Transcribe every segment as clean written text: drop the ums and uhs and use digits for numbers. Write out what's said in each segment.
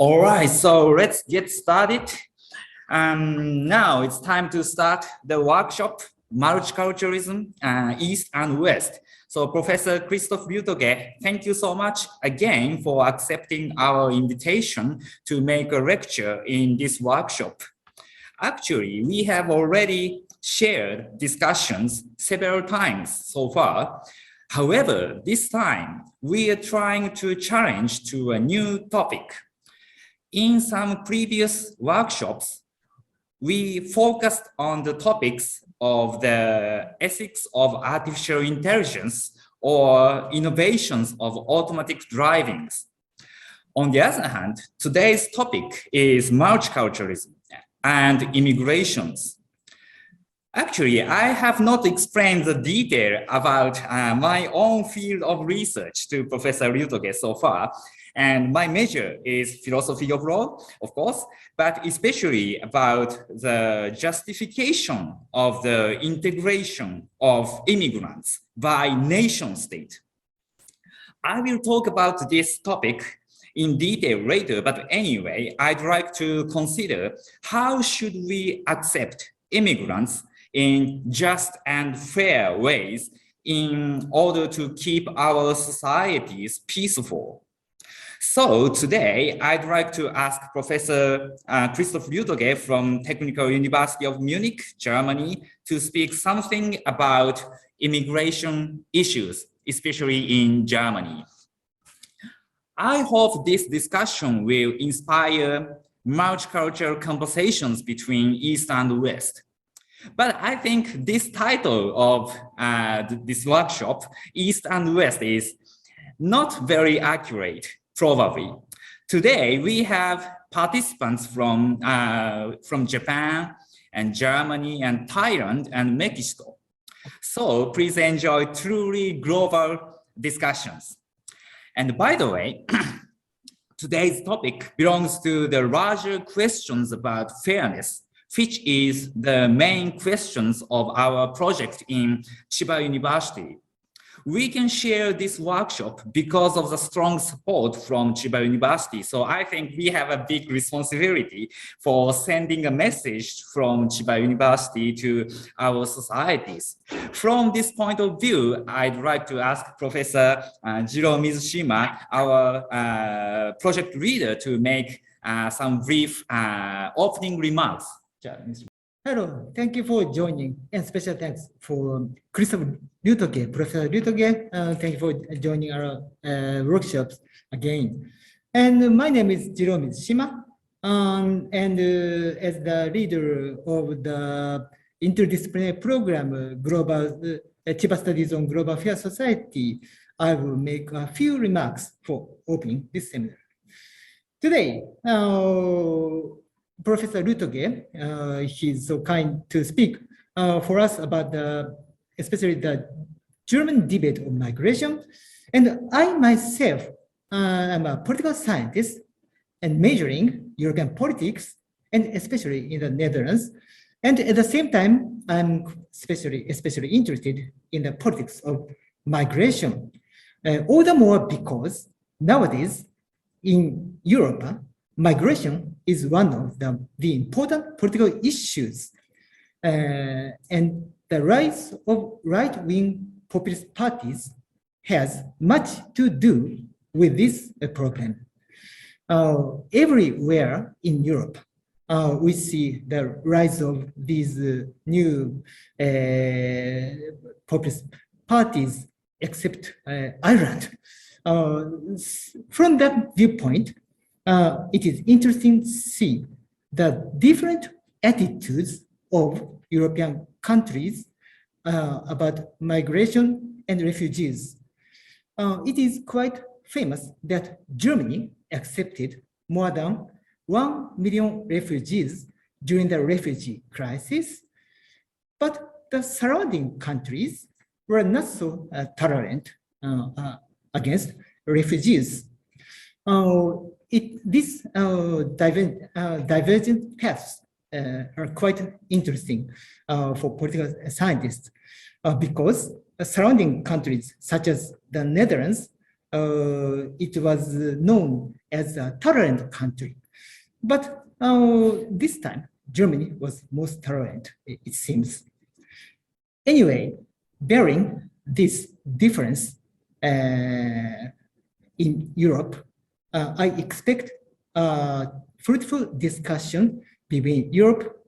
All right, so let's get started. Now it's time to start the workshop, Multiculturalism, East and West. So Professor Christoph Lütge, thank you so much again for accepting our invitation to make a lecture in this workshop. Actually, we have already shared discussions several times so far. However, this time we are trying to challenge to a new topic. In some previous workshops, we focused on the topics of the ethics of artificial intelligence or innovations of automatic driving. On the other hand, today's topic is multiculturalism and immigrations. Actually, I have not explained the detail about my own field of research to Professor Lütge so far. And my major is philosophy of law, of course, but especially about the justification of the integration of immigrants by nation state. I will talk about this topic in detail later, but anyway, I'd like to consider how should we accept immigrants in just and fair ways in order to keep our societies peaceful. So today, I'd like to ask Professor Christoph Lütge from Technical University of Munich, Germany, to speak something about immigration issues, especially in Germany. I hope this discussion will inspire multicultural conversations between East and West. But I think this title of this workshop, East and West, is not very accurate. Probably. Today, we have participants from Japan and Germany and Thailand and Mexico. So please enjoy truly global discussions. And by the way, today's topic belongs to the larger questions about fairness, which is the main questions of our project in Chiba University. We can share this workshop because of the strong support from Chiba University. So I think we have a big responsibility for sending a message from Chiba University to our societies. From this point of view, I'd like to ask Professor Jiro Mizushima, our project leader, to make some brief opening remarks. Hello, thank you for joining, and special thanks for Christoph Lütge, Professor Lütge. Thank you for joining our workshops again. And my name is Jiro Mizushima, and as the leader of the interdisciplinary program, Chiba Studies on Global Fair Society, I will make a few remarks for opening this seminar. Today, Professor Lütge, he's so kind to speak for us about especially the German debate on migration. And I myself am a political scientist and majoring European politics, and especially in the Netherlands. And at the same time, I'm especially interested in the politics of migration. All the more because nowadays in Europe, migration is one of the important political issues, and the rise of right-wing populist parties has much to do with this problem. Everywhere in Europe, we see the rise of these new populist parties, except Ireland. From that viewpoint, it is interesting to see the different attitudes of European countries about migration and refugees. It is quite famous that Germany accepted more than 1 million refugees during the refugee crisis, but the surrounding countries were not so tolerant against refugees. These divergent paths are quite interesting for political scientists because surrounding countries such as the Netherlands it was known as a tolerant country. But this time, Germany was most tolerant, it seems. Anyway, bearing this difference in Europe, I expect a fruitful discussion between Europe,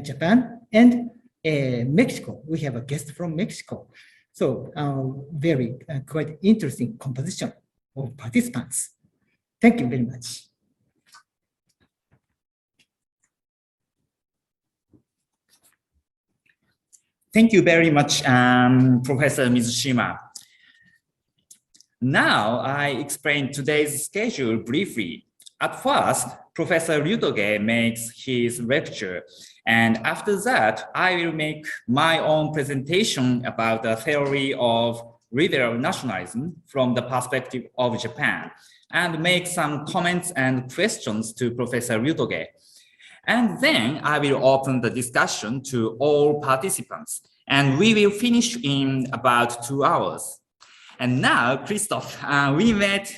Japan, and Mexico. We have a guest from Mexico. So very quite interesting composition of participants. Thank you very much. Thank you very much, Professor Mizushima. Now I explain today's schedule briefly. At first, Professor Lütge makes his lecture, and after that, I will make my own presentation about the theory of liberal nationalism from the perspective of Japan, and make some comments and questions to Professor Lütge. And then I will open the discussion to all participants, and we will finish in about 2 hours. And now, Christoph, we met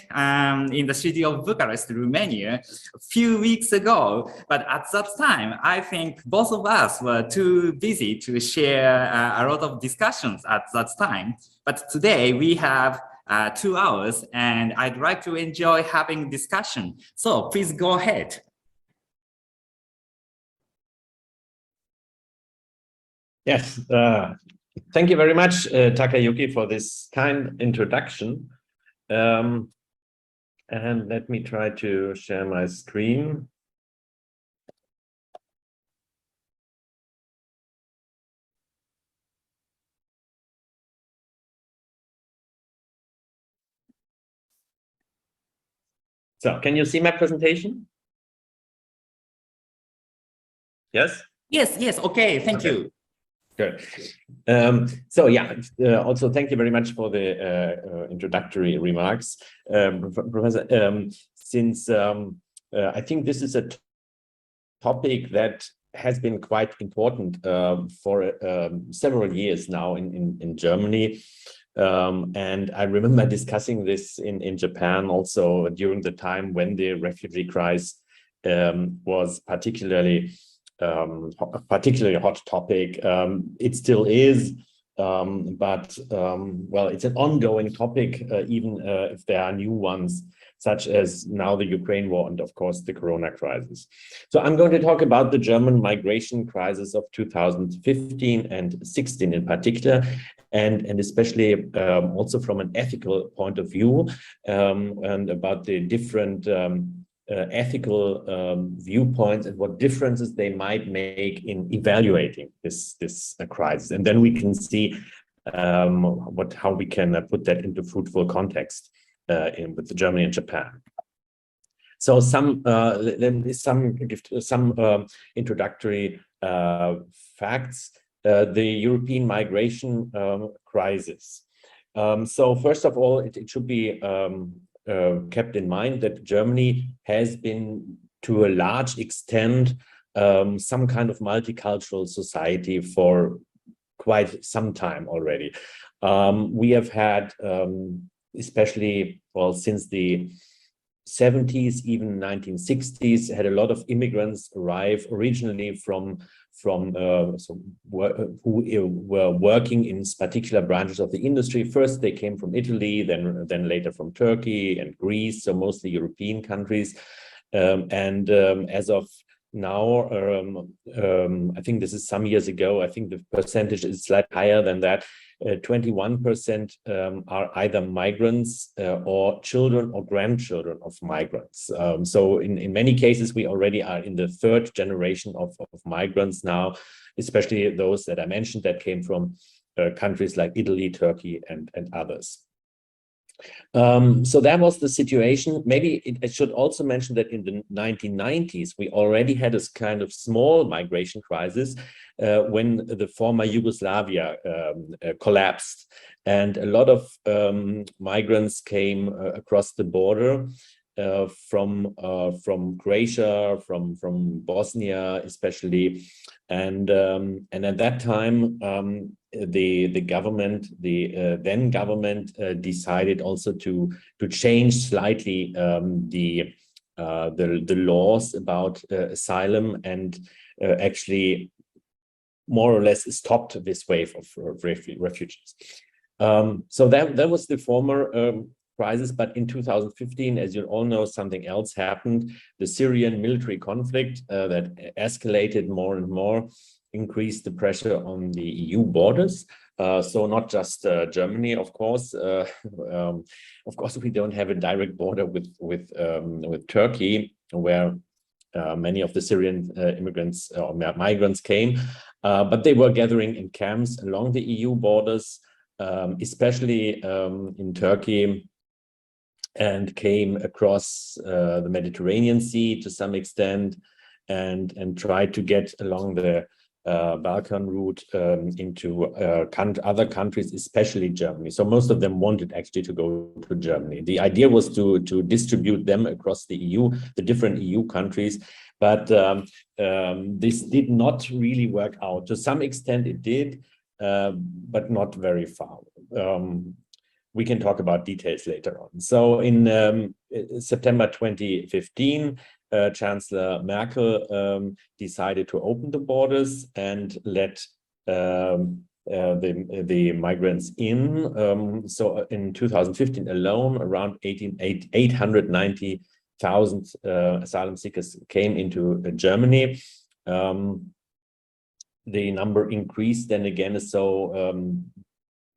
in the city of Bucharest, Romania, a few weeks ago. But at that time, I think both of us were too busy to share a lot of discussions at that time. But today we have 2 hours, and I'd like to enjoy having discussion. So please go ahead. Yes, thank you very much, Takayuki, for this kind introduction. And let me try to share my screen. So, can you see my presentation? Yes? Yes, okay, thank you. Good. So yeah, also thank you very much for the introductory remarks, Professor. Since I think this is a topic that has been quite important for several years now in Germany. And I remember discussing this in Japan also during the time when the refugee crisis was particularly hot topic. It still is, but well, it's an ongoing topic, even if there are new ones, such as now the Ukraine war and of course the Corona crisis. So I'm going to talk about the German migration crisis of 2015 and 16 in particular, and especially also from an ethical point of view, and about the different ethical viewpoints and what differences they might make in evaluating this crisis. And then we can see how we can put that into fruitful context with Germany and Japan. So some introductory facts. The European migration crisis. So first of all, it should be kept in mind that Germany has been, to a large extent, some kind of multicultural society for quite some time already. We have had, especially, well, since the 70s, even 1960s, had a lot of immigrants arrive originally who were working in particular branches of the industry. First, they came from Italy, then later from Turkey and Greece, so mostly European countries. As of now, I think this is some years ago, I think the percentage is slightly higher than that. 21% are either migrants or children or grandchildren of migrants. So in many cases, we already are in the third generation of migrants now, especially those that I mentioned that came from countries like Italy, Turkey, and others. So that was the situation. Maybe I should also mention that in the 1990s, we already had this kind of small migration crisis when the former Yugoslavia collapsed, and a lot of migrants came across the border. from Croatia, from Bosnia especially, and at that time the then government decided also to change slightly the laws about asylum, and actually more or less stopped this wave of refugees. So that was the former crisis, but in 2015, as you all know, something else happened. The Syrian military conflict that escalated more and more, increased the pressure on the EU borders. So not just Germany, of course. Of course, we don't have a direct border with Turkey, where many of the Syrian immigrants or migrants came, but they were gathering in camps along the EU borders, especially in Turkey, and came across the Mediterranean Sea to some extent, and tried to get along the Balkan route into other countries, especially Germany. So most of them wanted actually to go to Germany. The idea was to distribute them across the EU, the different EU countries, but this did not really work out. To some extent it did, but not very far. We can talk about details later on. So in September 2015, Chancellor Merkel decided to open the borders and let the migrants in. So in 2015 alone, around 890,000 asylum seekers came into Germany. The number increased then again. So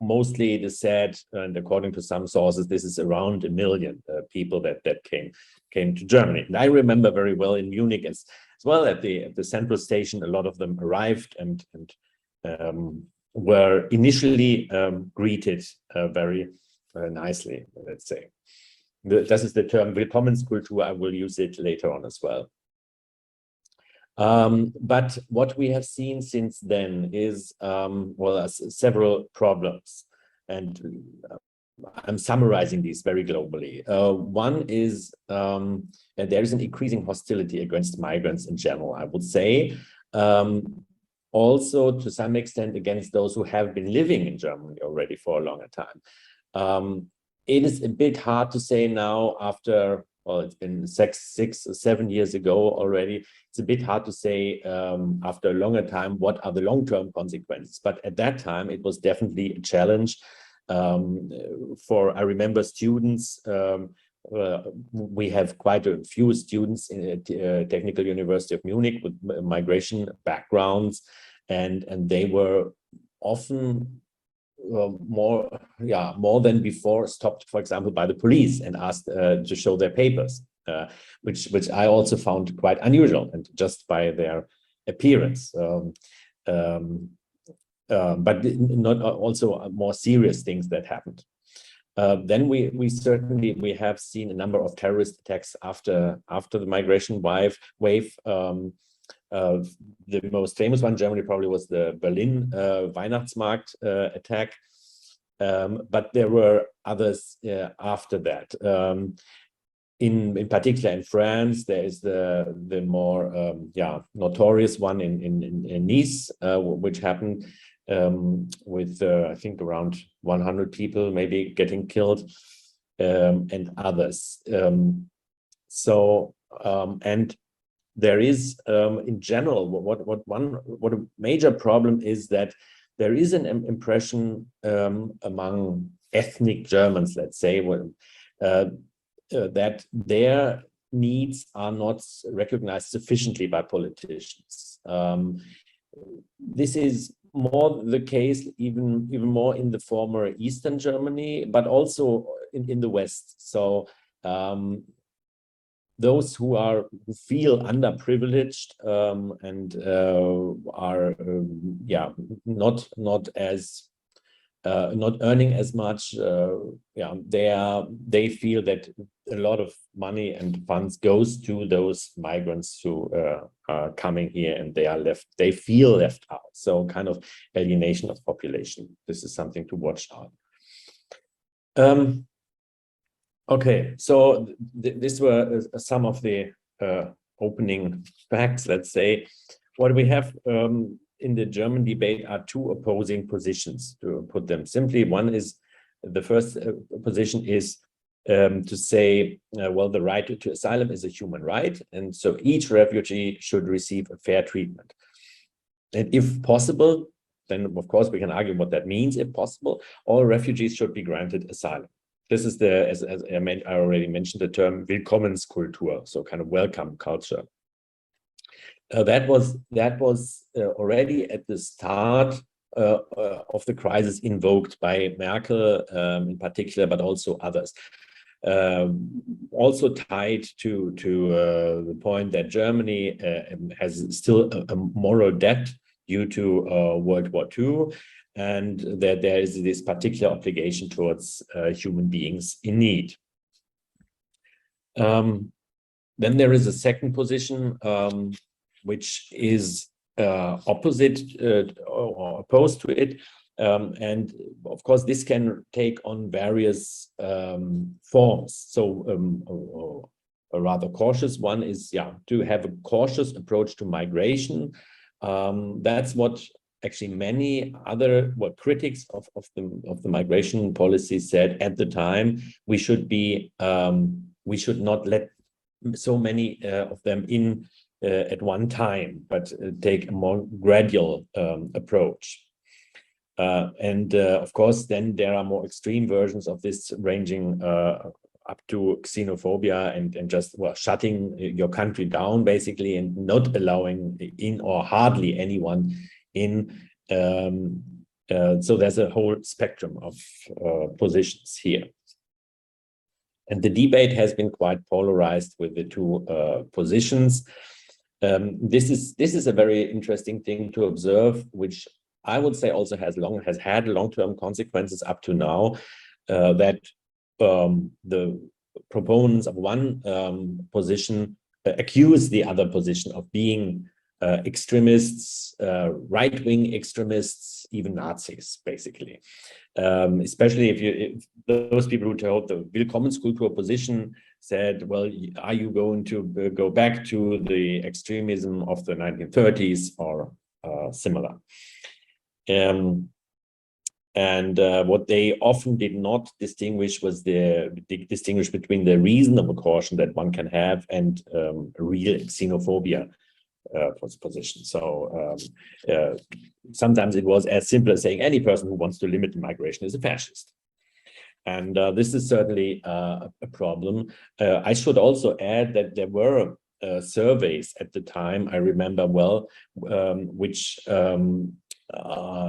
mostly it is said, and according to some sources, this is around 1 million people that came to Germany. And I remember very well in Munich as well at the central station, a lot of them arrived and were initially greeted very nicely, let's say. This is the term Willkommenskultur. I will use it later on as well. But what we have seen since then is, well, several problems, and I'm summarizing these very globally. One is that there is an increasing hostility against migrants in general, I would say. Also, to some extent, against those who have been living in Germany already for a longer time. It is a bit hard to say now after, well, it's been 6 or 7 years ago already. It's a bit hard to say after a longer time what are the long-term consequences. But at that time, it was definitely a challenge I remember students. We have quite a few students in Technical University of Munich with migration backgrounds, and they were often more than before stopped, for example, by the police and asked to show their papers, which I also found quite unusual, and just by their appearance. But not also more serious things that happened. Then we certainly have seen a number of terrorist attacks after the migration wave. The most famous one in Germany probably was the Berlin Weihnachtsmarkt attack, but there were others after that. In particular in France, there is the more notorious one in Nice, which happened with I think around 100 people maybe getting killed, and others. And there is in general what a major problem is that there is an impression among ethnic Germans, let's say, that their needs are not recognized sufficiently by politicians. This is more the case, even more in the former Eastern Germany, but also in the West. So those who feel underprivileged and are not earning as much, they feel that a lot of money and funds goes to those migrants who are coming here, and they feel left out. So kind of alienation of population. This is something to watch out. Okay, so these were some of the opening facts, let's say. What we have in the German debate are two opposing positions, to put them simply. One is, the first position is to say, well, the right to asylum is a human right, and so each refugee should receive a fair treatment. And if possible, then of course we can argue what that means. If possible, all refugees should be granted asylum. This is the, as I already mentioned, the term Willkommenskultur, so kind of welcome culture. That was already at the start of the crisis invoked by Merkel in particular, but also others. Also tied to the point that Germany has still a moral debt due to World War II, and that there is this particular obligation towards human beings in need. Then there is a second position, which is opposite or opposed to it. And of course, this can take on various forms. So a rather cautious one is, to have a cautious approach to migration. That's what actually many other critics of the migration policy said at the time. We should not let so many of them in at one time, but take a more gradual approach. Of course, then there are more extreme versions of this, ranging up to xenophobia and just shutting your country down, basically, and not allowing in or hardly anyone in. So there's a whole spectrum of positions here. And the debate has been quite polarized with the two positions. This is a very interesting thing to observe, which I would say also has had long-term consequences up to now, that the proponents of one position accuse the other position of being extremists, right-wing extremists, even Nazis, basically. Especially if those people who told the Willkommenskultur position said, well, are you going to go back to the extremism of the 1930s or similar? What they often did not distinguish was distinguish between the reasonable caution that one can have and real xenophobia position. So sometimes it was as simple as saying any person who wants to limit migration is a fascist. And this is certainly a problem. I should also add that there were surveys at the time, I remember well, which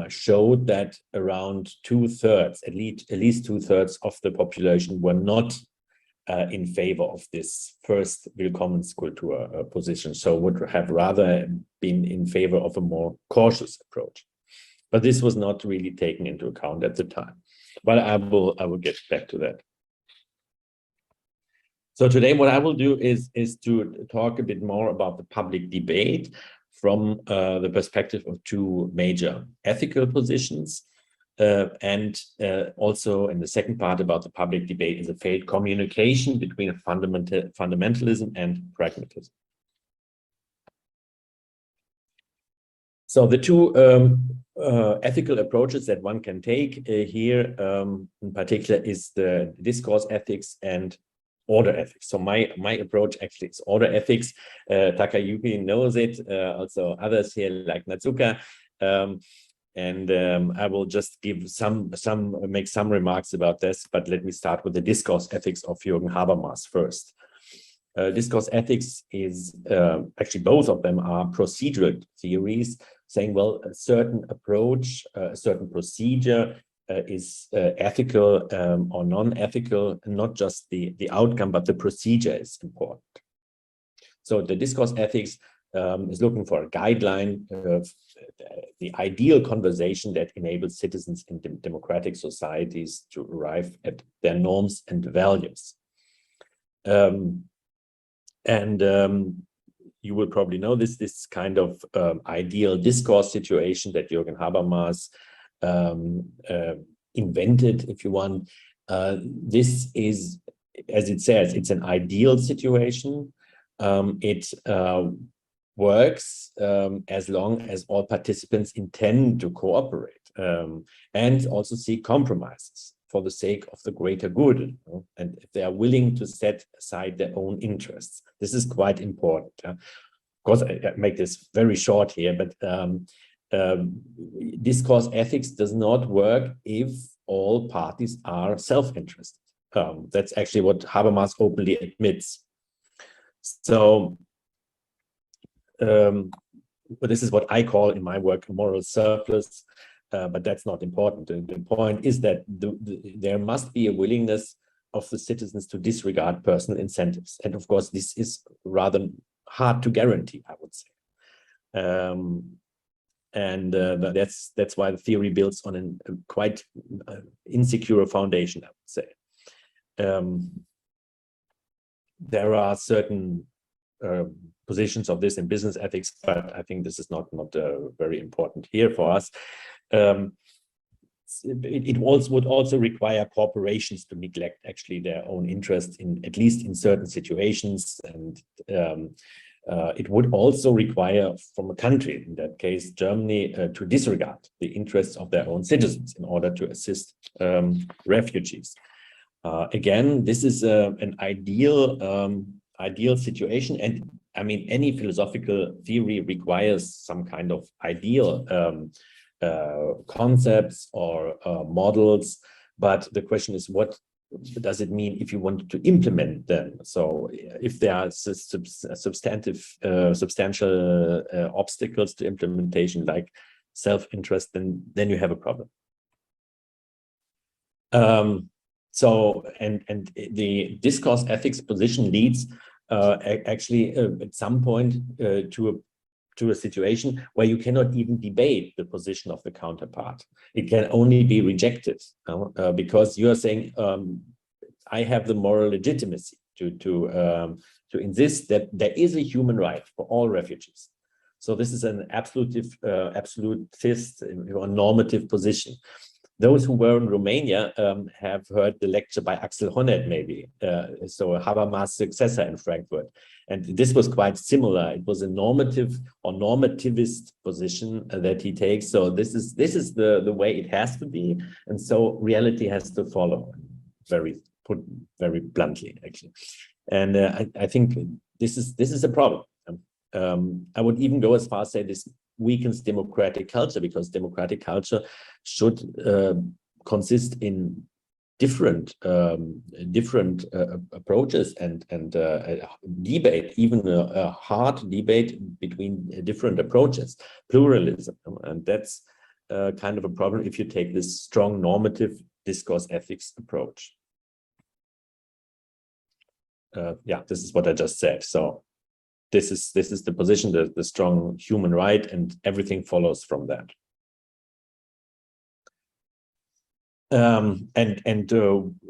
showed that around 2/3, at least 2/3 of the population were not in favor of this first Willkommenskultur position, so would have rather been in favor of a more cautious approach. But this was not really taken into account at the time. But I will get back to that. So today what I will do is to talk a bit more about the public debate from the perspective of two major ethical positions, and also in the second part about the public debate is a failed communication between fundamentalism and pragmatism. So the two ethical approaches that one can take here in particular is the discourse ethics and order ethics. So my approach actually is order ethics. Takayuki knows it, also others here like Natsuka. I will just give make some remarks about this, but let me start with the discourse ethics of Jürgen Habermas first. Discourse ethics is actually both of them are procedural theories, saying, well, a certain approach, a certain procedure is ethical or non-ethical, not just the outcome, but the procedure is important. So the discourse ethics is looking for a guideline of the ideal conversation that enables citizens in democratic societies to arrive at their norms and values. You will probably know this kind of ideal discourse situation that Jürgen Habermas invented, if you want. This is as it says, it's an ideal situation. It works as long as all participants intend to cooperate and also seek compromises for the sake of the greater good, you know, and if they are willing to set aside their own interests. This is quite important. Of course, I make this very short here, but discourse ethics does not work if all parties are self-interested. That's actually what Habermas openly admits. So, but this is what I call in my work a moral surplus, but that's not important. The point is that there must be a willingness of the citizens to disregard personal incentives. And of course, this is rather hard to guarantee, I would say. That's why the theory builds on a quite insecure foundation, I would say. There are certain positions of this in business ethics, but I think this is not very important here for us. It would also require corporations to neglect actually their own interests in at least in certain situations, and it would also require from a country, in that case Germany, to disregard the interests of their own citizens in order to assist refugees. Again, this is an ideal situation, and I mean any philosophical theory requires some kind of ideal concepts or models, but the question is, what does it mean if you want to implement them? So if there are substantial obstacles to implementation, like self-interest, then you have a problem. So the discourse ethics position leads actually at some point to a situation where you cannot even debate the position of the counterpart. It can only be rejected because you are saying, I have the moral legitimacy to insist that there is a human right for all refugees. So this is an absolutist or normative position. Those who were in Romania have heard the lecture by Axel Honneth, maybe, so Habermas' successor in Frankfurt. And this was quite similar. It was a normative or normativist position that he takes. So this is the way it has to be. And so reality has to follow, put very bluntly, actually. And I think this is a problem. I would even go as far as say this weakens democratic culture, because democratic culture should consist in different approaches and debate, even a hard debate between different approaches, pluralism, and that's kind of a problem if you take this strong normative discourse ethics approach. Yeah, this is what I just said. So this is the position, the strong human right, and everything follows from that.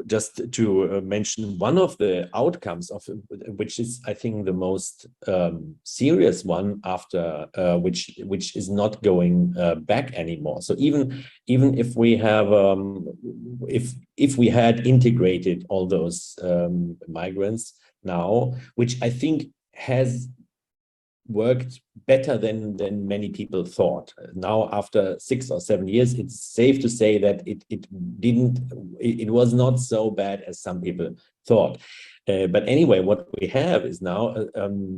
Just to mention one of the outcomes of which is, I think, the most serious one after which is not going back anymore. So even if we have if we had integrated all those migrants now, which I think has worked better than many people thought. Now, after 6 or 7 years, it's safe to say that it was not so bad as some people thought. But anyway, what we have is now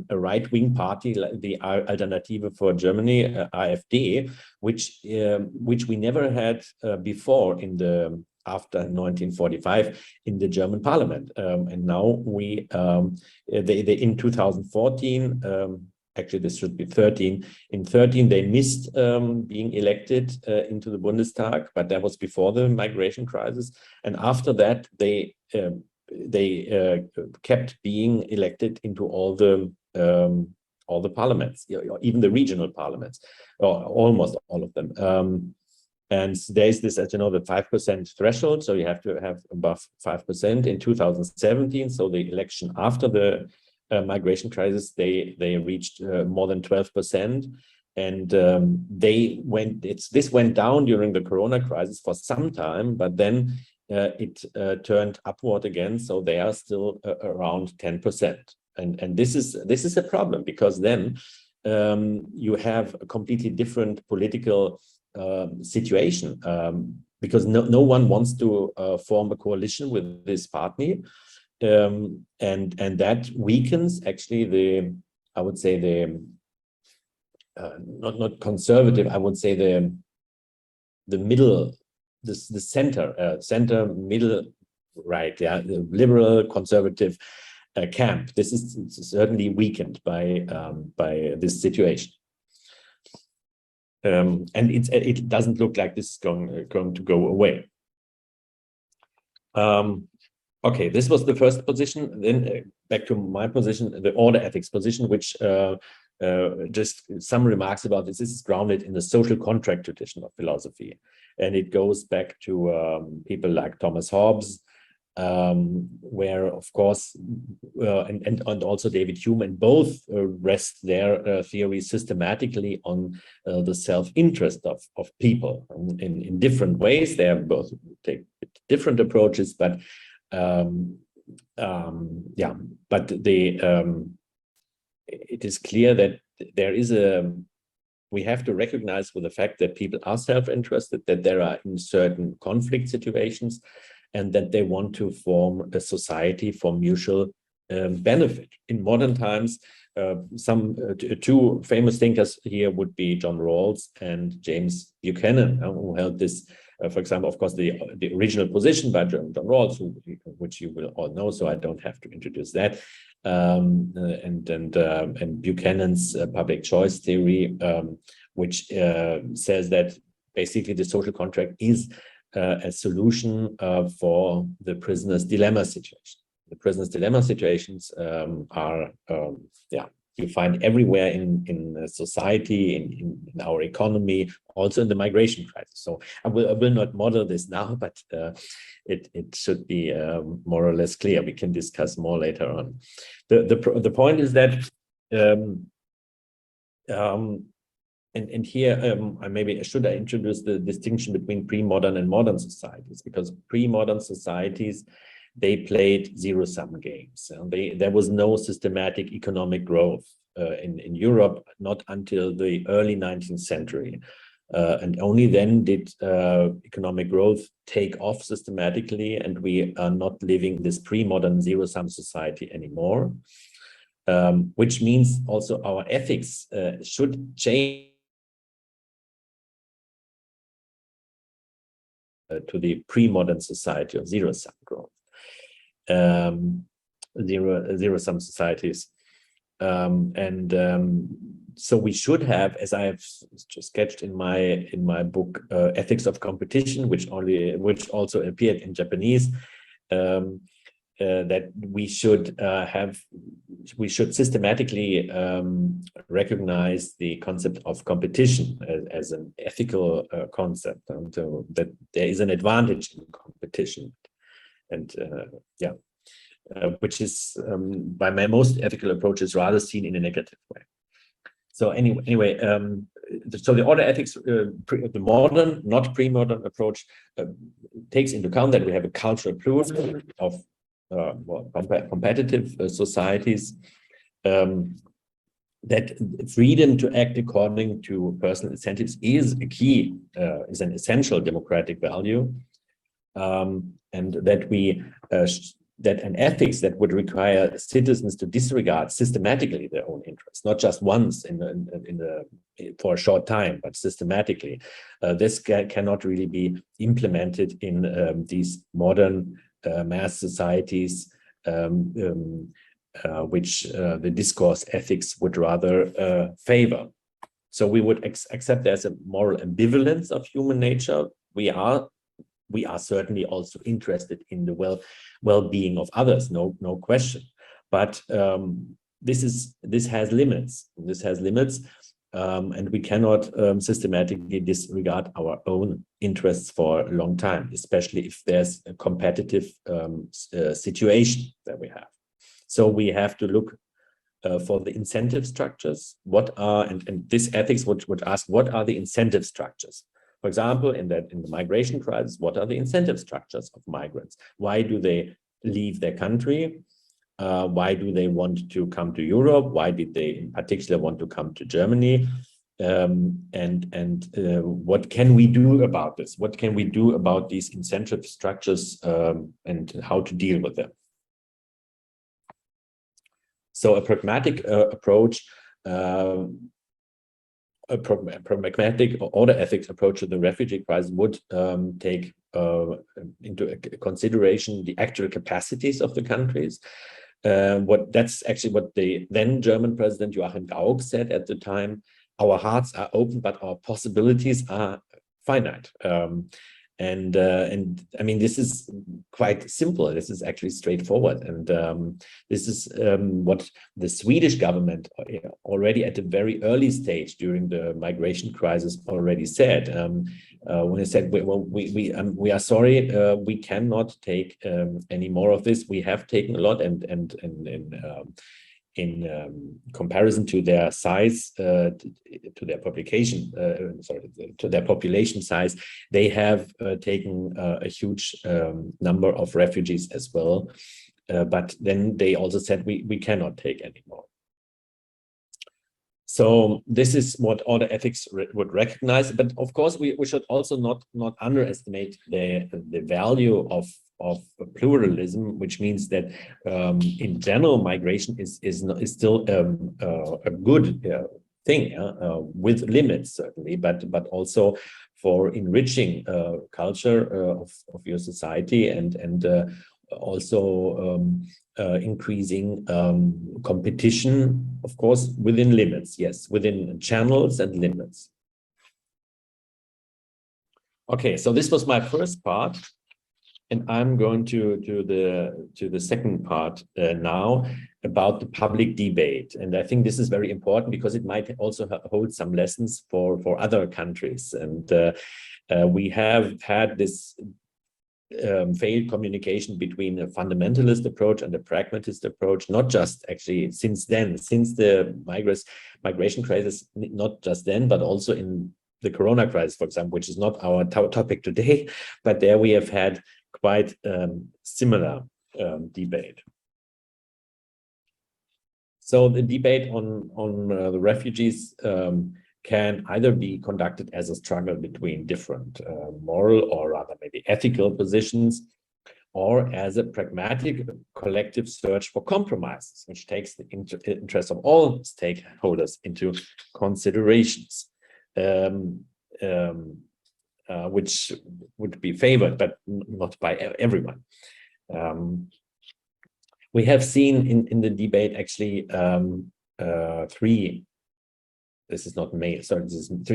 a right-wing party, like the Alternative for Germany, AfD, which we never had before in the after 1945 in the German parliament. And now they in 2014, actually this should be 13, in 13 they missed being elected into the Bundestag, but that was before the migration crisis. And after that, they kept being elected into all the parliaments, even the regional parliaments, or almost all of them. And there is this, as you know, the 5% threshold. So you have to have above 5% in 2017. So the election after the migration crisis, they reached more than 12%. And this went down during the Corona crisis for some time, but then it turned upward again, so they are still around 10%. And this is a problem, because then you have a completely different political situation, because no one wants to form a coalition with this party, and that weakens actually I would say not conservative, I would say the middle, the center middle right, yeah, the liberal conservative camp. This is certainly weakened by this situation, and it doesn't look like this is going to go away. Okay, this was the first position. Then back to my position, the order ethics position, which just some remarks about this. This is grounded in the social contract tradition of philosophy, and it goes back to people like Thomas Hobbes, where, of course, and also David Hume, and both rest their theory systematically on the self-interest of people in different ways. They both take different approaches, but yeah, but it is clear that there is we have to recognize with the fact that people are self-interested, that there are in certain conflict situations, and that they want to form a society for mutual benefit. In modern times, two famous thinkers here would be John Rawls and James Buchanan, who held this, for example, of course, the original position by John Rawls, which you will all know, so I don't have to introduce that, and Buchanan's public choice theory, which says that basically the social contract is a solution for the prisoner's dilemma situation. The prisoner's dilemma situations are, yeah, you find everywhere in society, in our economy, also in the migration crisis. So I will not model this now, but it should be more or less clear. We can discuss more later on. The point is that, and here maybe should I introduce the distinction between pre-modern and modern societies, because pre-modern societies, they played zero-sum games. There was no systematic economic growth in Europe, not until the early 19th century. And only then did economic growth take off systematically, and we are not living this pre-modern zero-sum society anymore, which means also our ethics should change to the pre-modern society of zero-sum growth. Zero-sum societies, so we should have, as I have sketched in my book, Ethics of Competition, which also appeared in Japanese, that we should systematically recognize the concept of competition as an ethical concept, and that there is an advantage in competition. And yeah, which is by my most ethical approaches rather seen in a negative way. So anyway, so the order ethics, the modern, not pre-modern approach, takes into account that we have a cultural pluralism of competitive societies, that freedom to act according to personal incentives is a key, is an essential democratic value. And that an ethics that would require citizens to disregard systematically their own interests, not just once for a short time, but systematically, this cannot really be implemented in these modern mass societies, which the discourse ethics would rather favor. So we would accept there's a moral ambivalence of human nature. We are certainly also interested in the well-being of others, no question. But this has limits. This has limits, and we cannot systematically disregard our own interests for a long time, especially if there's a competitive situation that we have. So we have to look for the incentive structures. What are, and this ethics would ask, what are the incentive structures For example, in the migration crisis, what are the incentive structures of migrants? Why do they leave their country? Why do they want to come to Europe? Why did they in particular want to come to Germany? What can we do about this? What can we do about these incentive structures and how to deal with them? So a pragmatic approach, a pragmatic order ethics approach to the refugee crisis would take into consideration the actual capacities of the countries. That's actually what the then German President Joachim Gauck said at the time. Our hearts are open, but our possibilities are finite. And I mean, this is quite simple. This is actually straightforward. And this is what the Swedish government already at a very early stage during the migration crisis already said. When they said, we are sorry, we cannot take any more of this. We have taken a lot, and in comparison to their size, to their population size, they have taken a huge number of refugees as well. But then they also said we cannot take any more. So this is what order ethics would recognize. But of course, we should also not underestimate the value of pluralism, which means that in general migration is still a good thing, with limits certainly, but also for enriching culture of your society and also increasing competition, of course, within limits. Yes, within channels and limits. Okay, so this was my first part. And I'm going to the second part now about the public debate. And I think this is very important because it might also hold some lessons for other countries. And we have had this failed communication between a fundamentalist approach and a pragmatist approach, not just actually since the migration crisis, not just then, but also in the Corona crisis, for example, which is not our topic today, but there we have had quite similar debate. So the debate on the refugees can either be conducted as a struggle between different moral or rather maybe ethical positions, or as a pragmatic collective search for compromises, which takes the interest of all stakeholders into considerations. Which would be favored, but not by everyone. We have seen in the debate actually three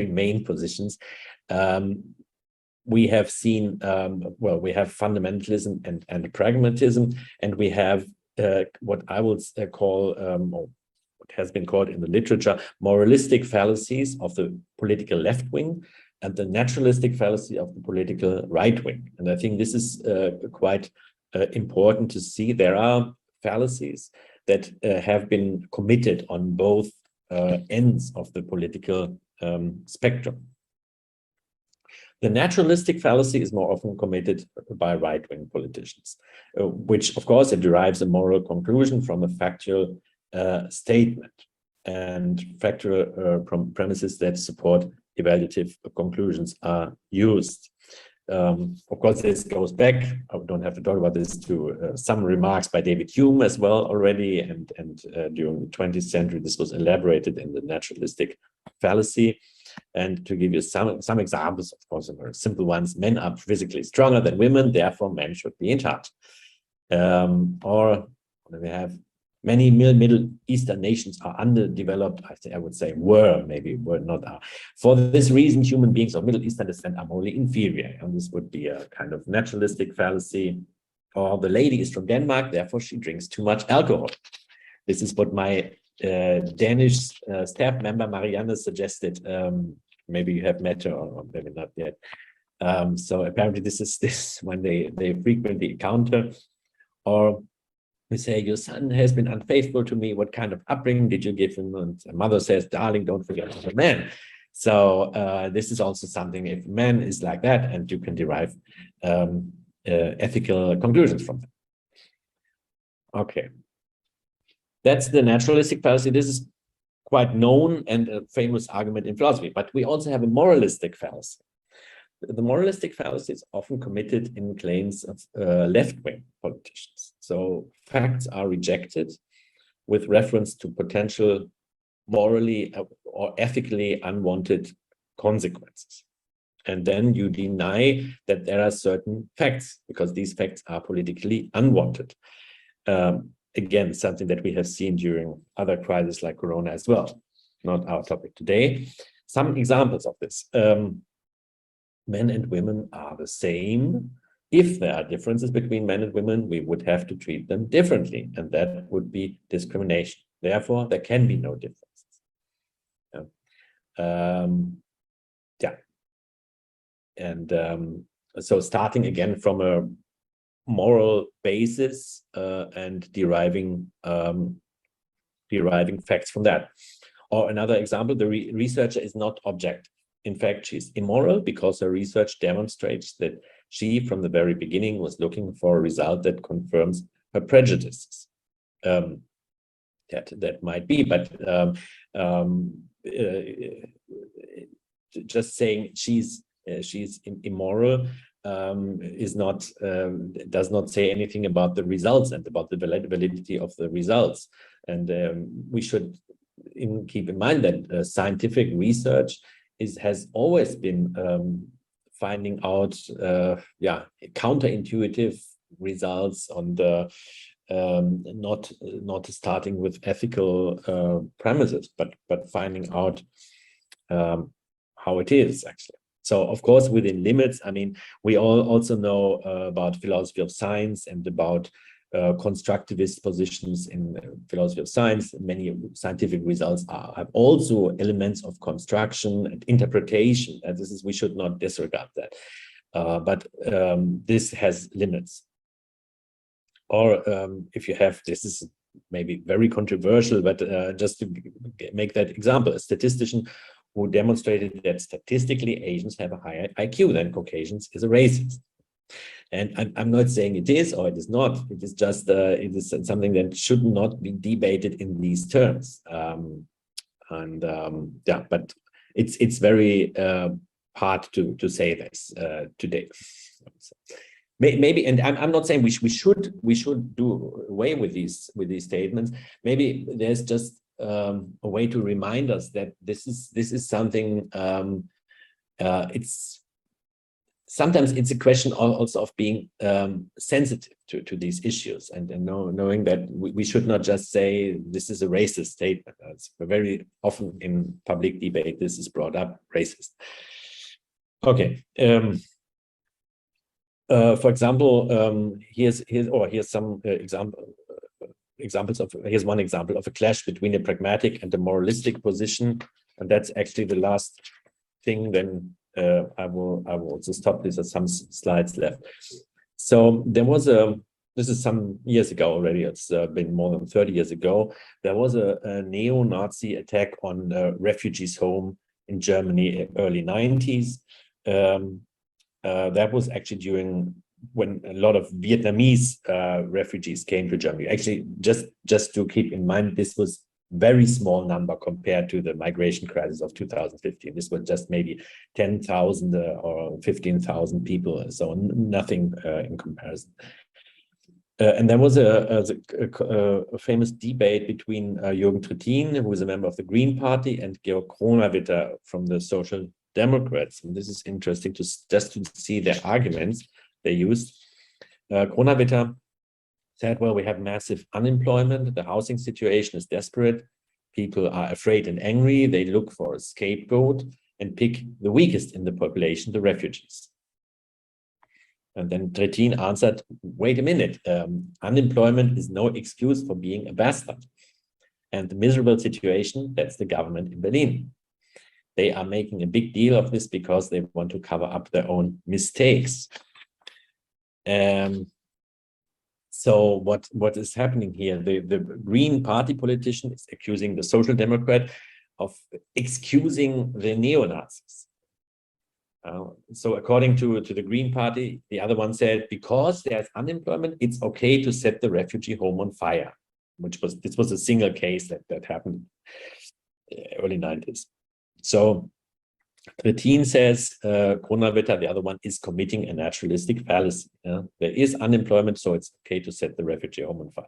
main positions. We have seen, we have fundamentalism and pragmatism, and we have what I would call, or what has been called in the literature, moralistic fallacies of the political left wing and the naturalistic fallacy of the political right wing. And I think this is quite important to see. There are fallacies that have been committed on both ends of the political spectrum. The naturalistic fallacy is more often committed by right-wing politicians, which of course it derives a moral conclusion from a factual statement and factual premises that support evaluative conclusions are used. Of course, this goes back, I don't have to talk about this, to some remarks by David Hume as well already, and during the 20th century this was elaborated in the naturalistic fallacy. And to give you some examples, of course, very simple ones: men are physically stronger than women, therefore men should be in charge. Or we have many Middle Eastern nations are underdeveloped. I would say were not are. For this reason, human beings of Middle Eastern descent are morally inferior. And this would be a kind of naturalistic fallacy. Or the lady is from Denmark, therefore she drinks too much alcohol. This is what my Danish staff member Marianne suggested. Maybe you have met her, or maybe not yet. So apparently this is when they frequently encounter. Or we say, your son has been unfaithful to me. What kind of upbringing did you give him? And the mother says, darling, don't forget the man. So this is also something, if man is like that, and you can derive ethical conclusions from that. Okay. That's the naturalistic fallacy. This is quite known and a famous argument in philosophy, but we also have a moralistic fallacy. The moralistic fallacy is often committed in claims of left-wing politicians. So facts are rejected with reference to potential morally or ethically unwanted consequences. And then you deny that there are certain facts because these facts are politically unwanted. Again, something that we have seen during other crises like Corona as well. Not our topic today. Some examples of this. Men and women are the same. If there are differences between men and women, we would have to treat them differently, and that would be discrimination. Therefore, there can be no differences. So starting again from a moral basis and deriving facts from that. Or another example, the researcher is not objective. In fact, she's immoral because her research demonstrates that she, from the very beginning, was looking for a result that confirms her prejudices. That might be, but just saying she's immoral is not does not say anything about the results and about the validity of the results. And we should keep in mind that scientific research has always been finding out counterintuitive results on the not starting with ethical premises, but finding out how it is actually. So of course, within limits, I mean, we all also know about philosophy of science and about constructivist positions in philosophy of science. Many scientific results have also elements of construction and interpretation, and we should not disregard that. But this has limits. Or if you have, this is maybe very controversial, but just to make that example, a statistician who demonstrated that statistically Asians have a higher IQ than Caucasians is a racist. And I'm not saying it is or it is not. It is just it is something that should not be debated in these terms. But it's very hard to say this today. Maybe, and I'm not saying we should do away with these statements. Maybe there's just a way to remind us that this is something. Sometimes it's a question also of being sensitive to these issues and knowing that we should not just say this is a racist statement. It's very often in public debate this is brought up, racist. Okay. For example, here's some examples of. Here's one example of a clash between a pragmatic and a moralistic position, and that's actually the last thing. Then I will also stop this. There's some slides left. So there was this is some years ago already. It's been more than 30 years ago. There was a neo-Nazi attack on a refugees' home in Germany, early 90s. That was actually during when a lot of Vietnamese refugees came to Germany. Actually, just to keep in mind, this was very small number compared to the migration crisis of 2015. This was just maybe 10,000 or 15,000 people, so nothing in comparison. And there was a famous debate between Jürgen Trittin, who is a member of the Green Party, and Georg Kronawitter from the Social Democrats. And this is interesting just to see their arguments they used. Kronawitter said, well, we have massive unemployment. The housing situation is desperate. People are afraid and angry. They look for a scapegoat and pick the weakest in the population, the refugees. And then Trittin answered, wait a minute, unemployment is no excuse for being a bastard. And the miserable situation, that's the government in Berlin. They are making a big deal of this because they want to cover up their own mistakes. So what is happening here? The Green Party politician is accusing the Social Democrat excusing the neo-Nazis. So according to the Green Party, the other one said, because there's unemployment, it's okay to set the refugee home on fire, this was a single case that happened early 90s. So the teen says, Kronenwetter, the other one, is committing a naturalistic fallacy. There is unemployment, so it's okay to set the refugee home on fire.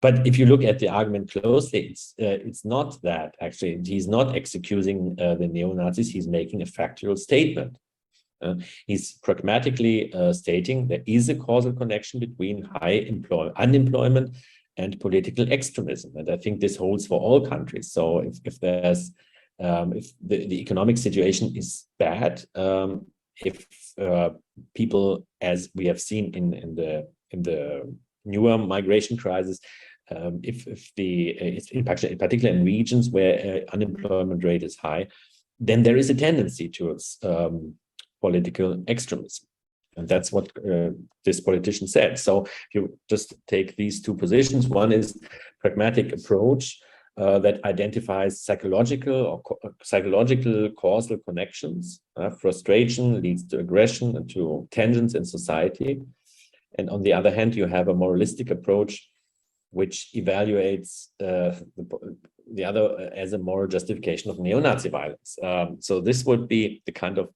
But if you look at the argument closely, it's not that. Actually, he's not excusing the neo-Nazis. He's making a factual statement. He's pragmatically stating there is a causal connection between high unemployment and political extremism. And I think this holds for all countries. So if there's if the economic situation is bad, if people, as we have seen in the newer migration crisis, it's in particular in regions where unemployment rate is high, then there is a tendency towards political extremism. And that's what this politician said. So if you just take these two positions, one is pragmatic approach that identifies psychological causal connections. Frustration leads to aggression and to tensions in society. And on the other hand, you have a moralistic approach which evaluates the other as a moral justification of neo-Nazi violence. So this would be the kind of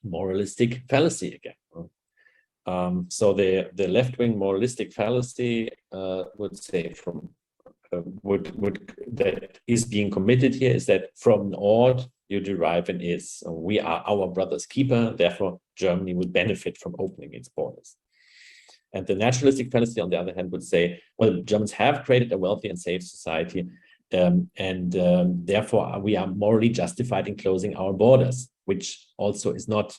moralistic fallacy again. So the left-wing moralistic fallacy would say that is being committed here is that from ought you derive an is. So we are our brother's keeper, therefore Germany would benefit from opening its borders. And the naturalistic fallacy, on the other hand, would say, well, Germans have created a wealthy and safe society, therefore we are morally justified in closing our borders, which also is not,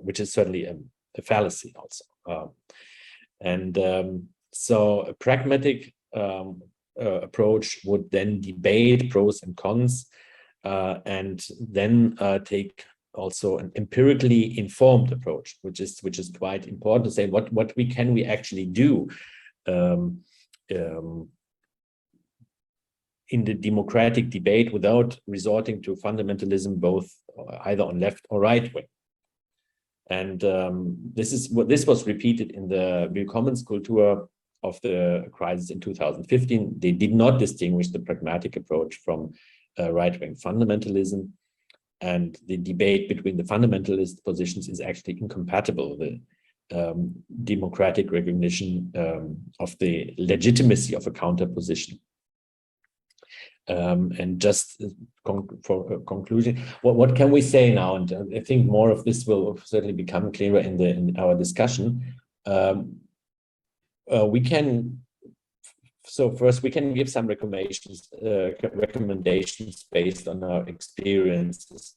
which is certainly a fallacy also. So a pragmatic approach would then debate pros and cons, and then take also an empirically informed approach, which is quite important to say what can we actually do in the democratic debate without resorting to fundamentalism, both either on left or right wing. And this was repeated in the Willkommenskultur of the crisis in 2015. They did not distinguish the pragmatic approach from right-wing fundamentalism. And the debate between the fundamentalist positions is actually incompatible with democratic recognition of the legitimacy of a counter position. And just for a conclusion, what can we say now? And I think more of this will certainly become clearer in our discussion. So first, we can give some recommendations based on our experiences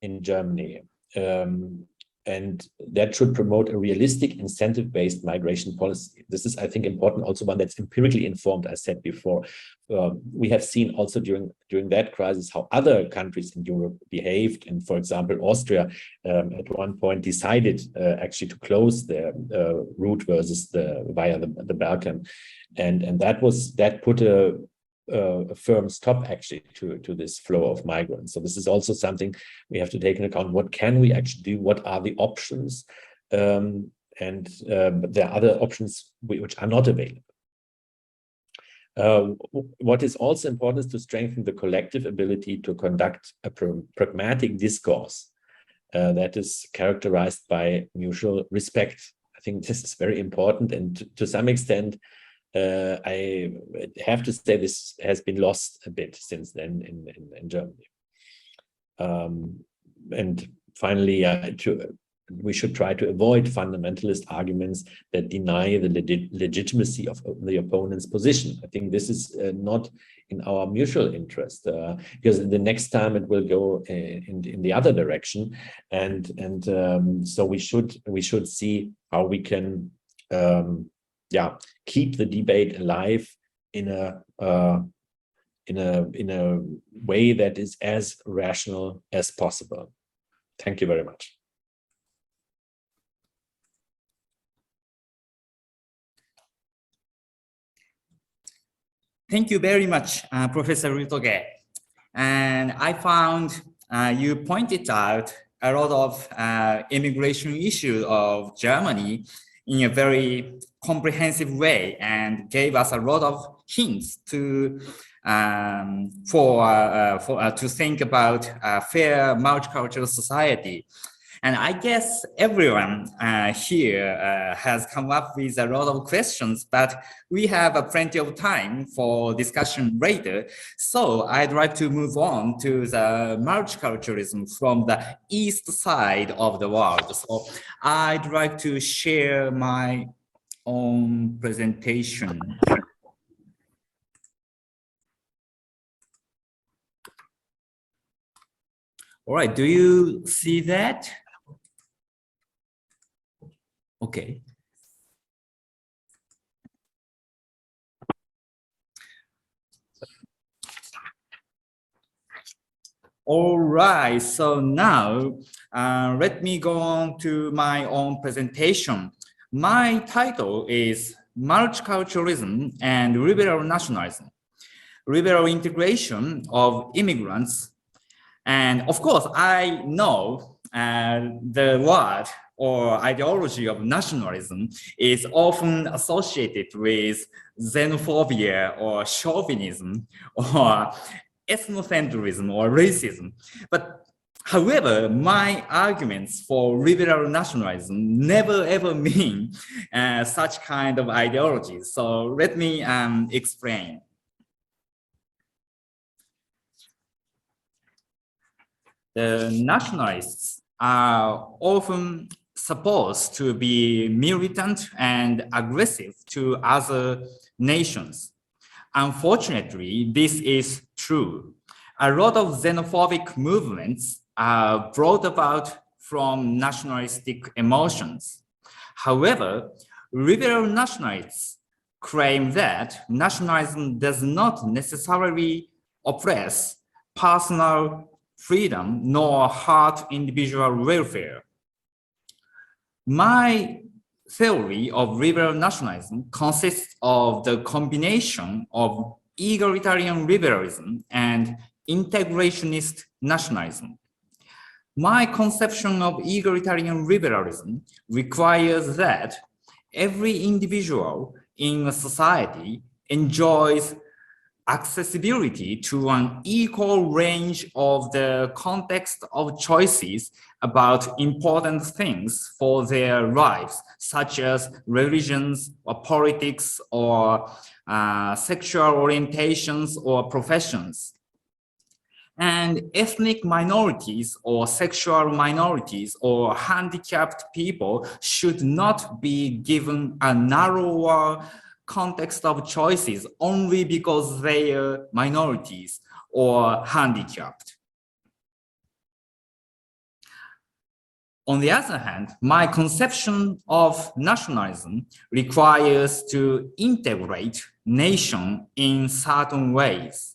in Germany. And that should promote a realistic, incentive-based migration policy. This is, I think, important, also one that's empirically informed, as said before. We have seen also during that crisis how other countries in Europe behaved. And for example, Austria at one point decided actually to close their route versus via the Balkan. And that put a firm stop actually to this flow of migrants. So this is also something we have to take into account. What can we actually do? What are the options? And there are other options which are not available. What is also important is to strengthen the collective ability to conduct a pragmatic discourse that is characterized by mutual respect. I think this is very important, and to some extent, I have to say this has been lost a bit since then in Germany. And finally, we should try to avoid fundamentalist arguments that deny the legitimacy of the opponent's position. I think this is not in our mutual interest, because the next time it will go in the other direction, and so we should see how we can keep the debate alive in a way that is as rational as possible. Thank you very much. Thank you very much, Professor Lütge. And I found you pointed out a lot of immigration issues of Germany in a very comprehensive way and gave us a lot of hints to think about a fair multicultural society. And I guess everyone here has come up with a lot of questions, but we have plenty of time for discussion later. So I'd like to move on to the multiculturalism from the east side of the world. So I'd like to share my own presentation. All right, do you see that? Okay. All right, so now let me go on to my own presentation. My title is Multiculturalism and Liberal Nationalism, Liberal Integration of Immigrants. And of course, I know the word or ideology of nationalism is often associated with xenophobia or chauvinism or ethnocentrism or racism. But however, my arguments for liberal nationalism never ever mean such kind of ideologies. So let me explain. The nationalists are often supposed to be militant and aggressive to other nations. Unfortunately, this is true. A lot of xenophobic movements are brought about from nationalistic emotions. However, liberal nationalists claim that nationalism does not necessarily oppress personal freedom nor hurt individual welfare. My theory of liberal nationalism consists of the combination of egalitarian liberalism and integrationist nationalism. My conception of egalitarian liberalism requires that every individual in a society enjoys accessibility to an equal range of the context of choices about important things for their lives, such as religions or politics or sexual orientations or professions. And ethnic minorities or sexual minorities or handicapped people should not be given a narrower context of choices only because they are minorities or handicapped. On the other hand, my conception of nationalism requires to integrate nation in certain ways.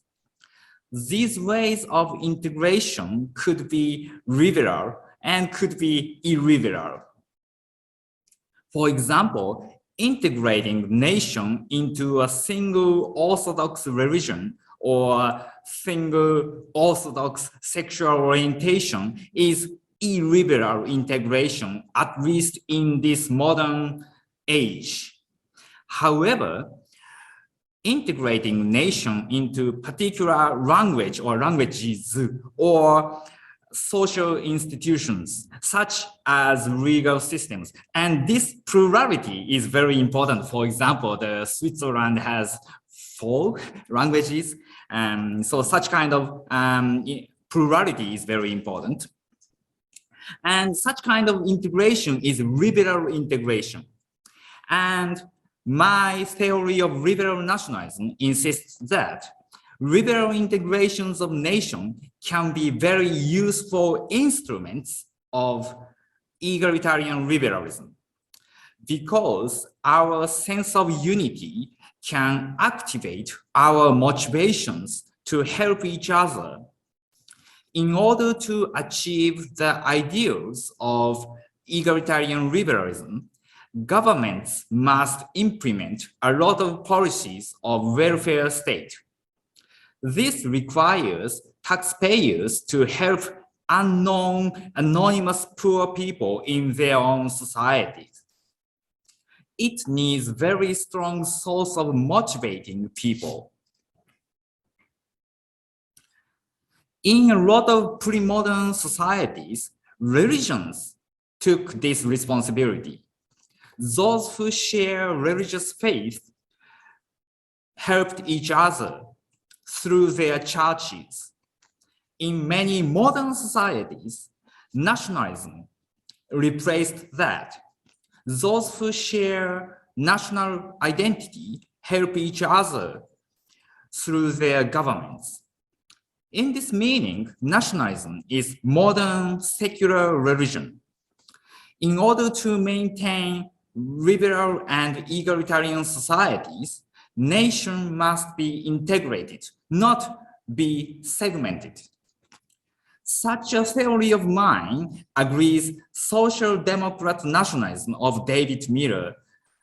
These ways of integration could be liberal and could be illiberal. For example, integrating nation into a single orthodox religion or single orthodox sexual orientation is illiberal integration, at least in this modern age. However, integrating nation into particular language or languages or social institutions, such as legal systems. And this plurality is very important. For example, Switzerland has 4 languages. So such kind of plurality is very important. And such kind of integration is liberal integration. And my theory of liberal nationalism insists that liberal integrations of nation can be very useful instruments of egalitarian liberalism, because our sense of unity can activate our motivations to help each other in order to achieve the ideals of egalitarian liberalism. governments must implement a lot of policies of welfare state. This requires taxpayers to help anonymous poor people in their own societies. It needs very strong source of motivating people. In a lot of pre-modern societies, religions took this responsibility. Those who share religious faith helped each other through their churches. In many modern societies, nationalism replaced that. Those who share national identity help each other through their governments. In this meaning, nationalism is modern secular religion. In order to maintain liberal and egalitarian societies, nations must be integrated, not be segmented. Such a theory of mine agrees social democrat nationalism of David Miller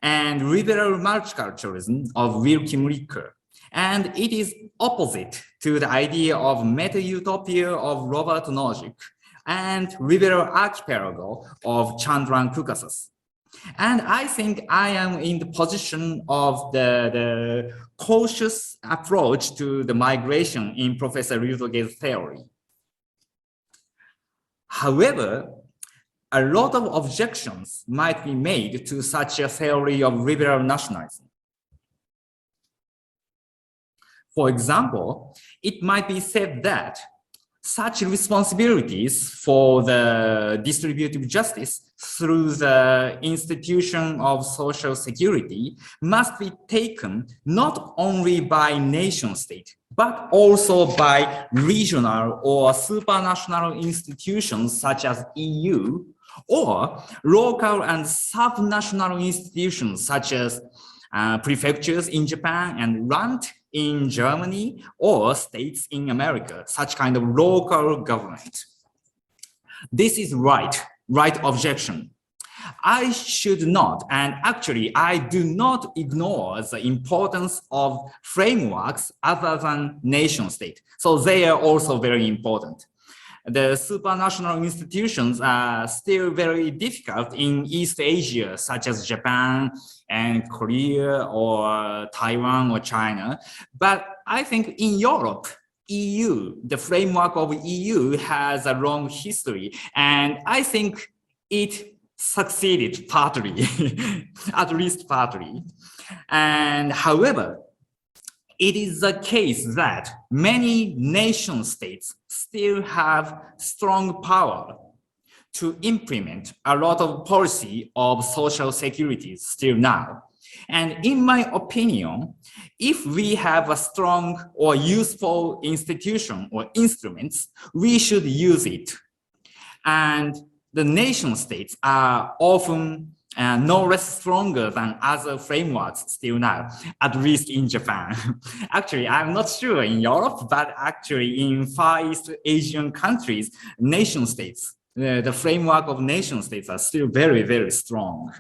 and liberal multiculturalism of Lütge, and it is opposite to the idea of meta-utopia of Robert Nozick and liberal archipelago of Chandran Kukasis. And I think I am in the position of the cautious approach to the migration in Professor Lütge's theory. However, a lot of objections might be made to such a theory of liberal nationalism. For example, it might be said that such responsibilities for the distributive justice through the institution of social security must be taken not only by nation state, but also by regional or supranational institutions such as EU, or local and subnational institutions such as prefectures in Japan and Land in Germany, or states in America, such kind of local government. This is right objection. I should not, and actually I do not ignore the importance of frameworks other than nation state. So they are also very important. The supranational institutions are still very difficult in East Asia, such as Japan and Korea or Taiwan or China. But I think in Europe, EU, the framework of EU has a long history, and I think it succeeded partly, at least partly. And however, it is the case that many nation states still have strong power to implement a lot of policy of social security still now. And in my opinion, if we have a strong or useful institution or instruments, we should use it. And the nation states are often no less stronger than other frameworks still now, at least in Japan. Actually, I'm not sure in Europe, but actually in Far East Asian countries, nation states, the framework of nation states are still very, very strong.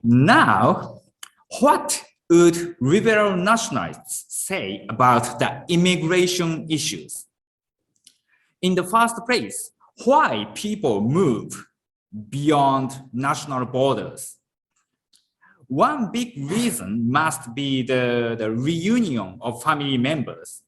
Now, what would liberal nationalists say about the immigration issues? In the first place, why people move beyond national borders? One big reason must be the reunion of family members.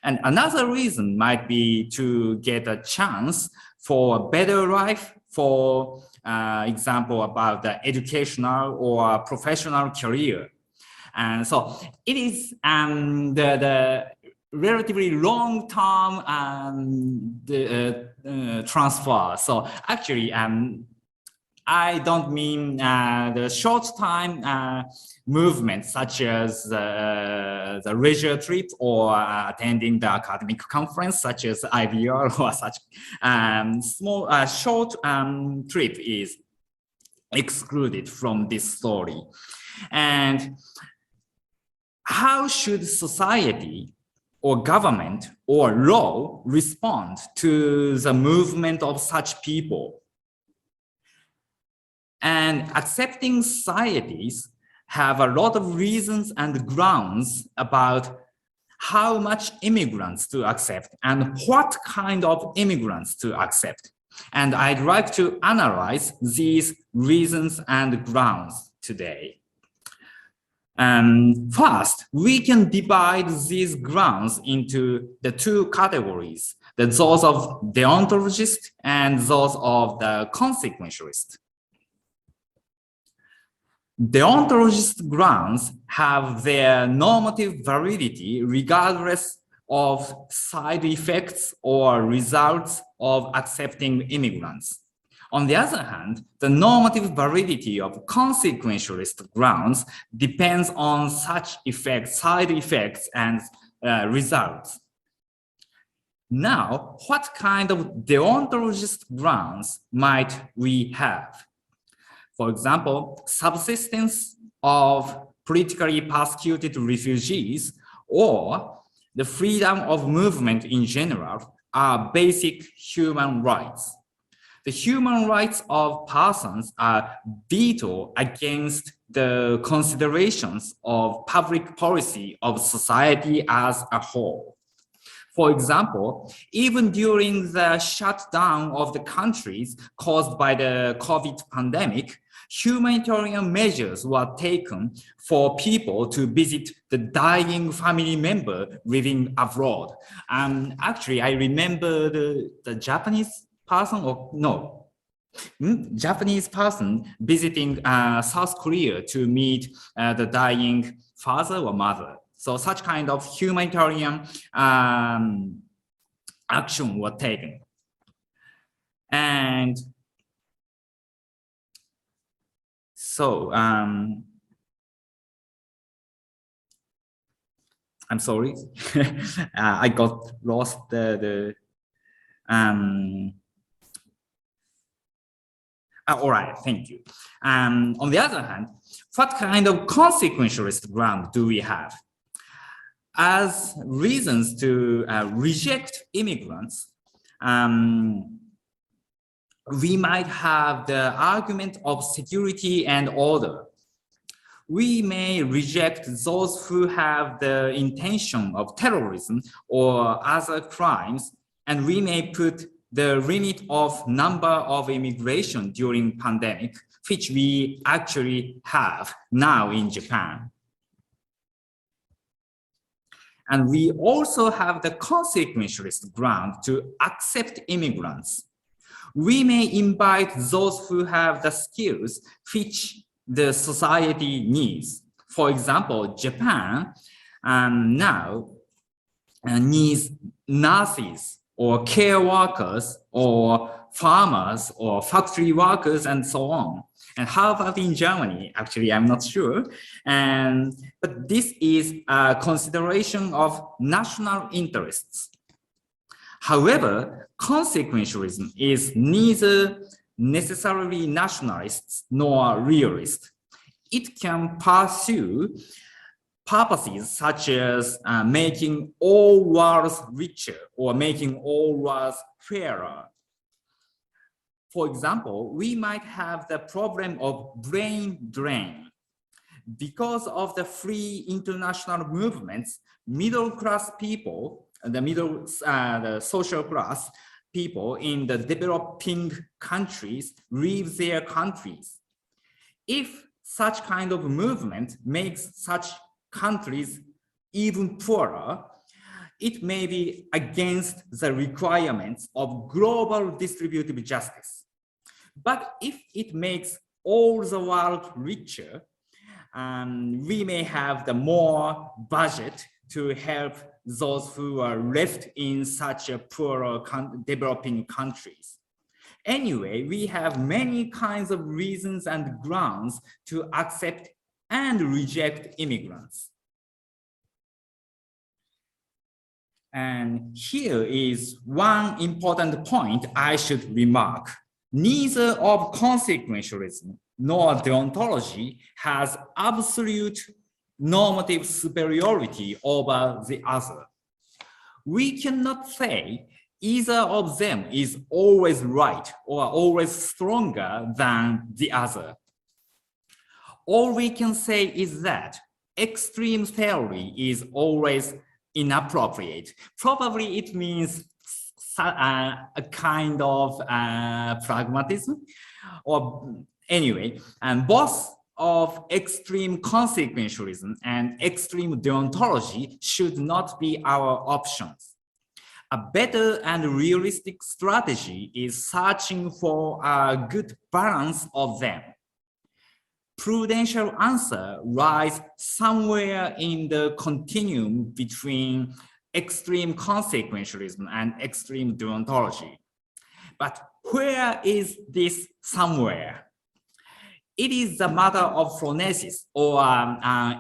And another reason might be to get a chance for a better life, for example, about the educational or professional career. And so it is the relatively long-term transfer. So actually, I don't mean the short-time movement, such as the leisure trip or attending the academic conference, such as IBR or such small, short trip is excluded from this story. And how should society or government or law respond to the movement of such people? And accepting societies have a lot of reasons and grounds about how much immigrants to accept and what kind of immigrants to accept. And I'd like to analyze these reasons and grounds today. First, we can divide these grounds into the two categories, those of deontologists and those of the consequentialists. Deontologist grounds have their normative validity regardless of side effects or results of accepting immigrants. On the other hand, the normative validity of consequentialist grounds depends on such effects, side effects, and results. Now, what kind of deontologist grounds might we have? For example, subsistence of politically persecuted refugees or the freedom of movement in general are basic human rights. The human rights of persons are veto against the considerations of public policy of society as a whole. For example, even during the shutdown of the countries caused by the COVID pandemic, humanitarian measures were taken for people to visit the dying family member living abroad. Actually, I remember the Japanese person, or no, Japanese person visiting South Korea to meet the dying father or mother. So such kind of humanitarian action were taken. And so I'm sorry, I got lost all right, thank you. On the other hand, what kind of consequentialist ground do we have? As reasons to reject immigrants, we might have the argument of security and order. We may reject those who have the intention of terrorism or other crimes, and we may put the limit of number of immigration during pandemic, which we actually have now in Japan. And we also have the consequentialist ground to accept immigrants. We may invite those who have the skills which the society needs. For example, Japan now needs nurses or care workers or farmers or factory workers and so on. And how about in Germany? Actually, I'm not sure. But this is a consideration of national interests. However, consequentialism is neither necessarily nationalist nor realist. It can pursue purposes such as making all worlds richer or making all worlds fairer. For example, we might have the problem of brain drain. Because of the free international movements, middle class people, the social class people in the developing countries leave their countries. If such kind of movement makes such countries even poorer, it may be against the requirements of global distributive justice. But if it makes all the world richer, we may have the more budget to help those who are left in such a poorer developing countries. Anyway, we have many kinds of reasons and grounds to accept and reject immigrants. And here is one important point I should remark. Neither of consequentialism nor deontology has absolute normative superiority over the other. We cannot say either of them is always right or always stronger than the other. All we can say is that extreme theory is always inappropriate. Probably it means a kind of pragmatism, or anyway, and both of extreme consequentialism and extreme deontology should not be our options. A better and realistic strategy is searching for a good balance of them. Prudential answer lies somewhere in the continuum between extreme consequentialism and extreme deontology. But where is this somewhere? It is the matter of phronesis or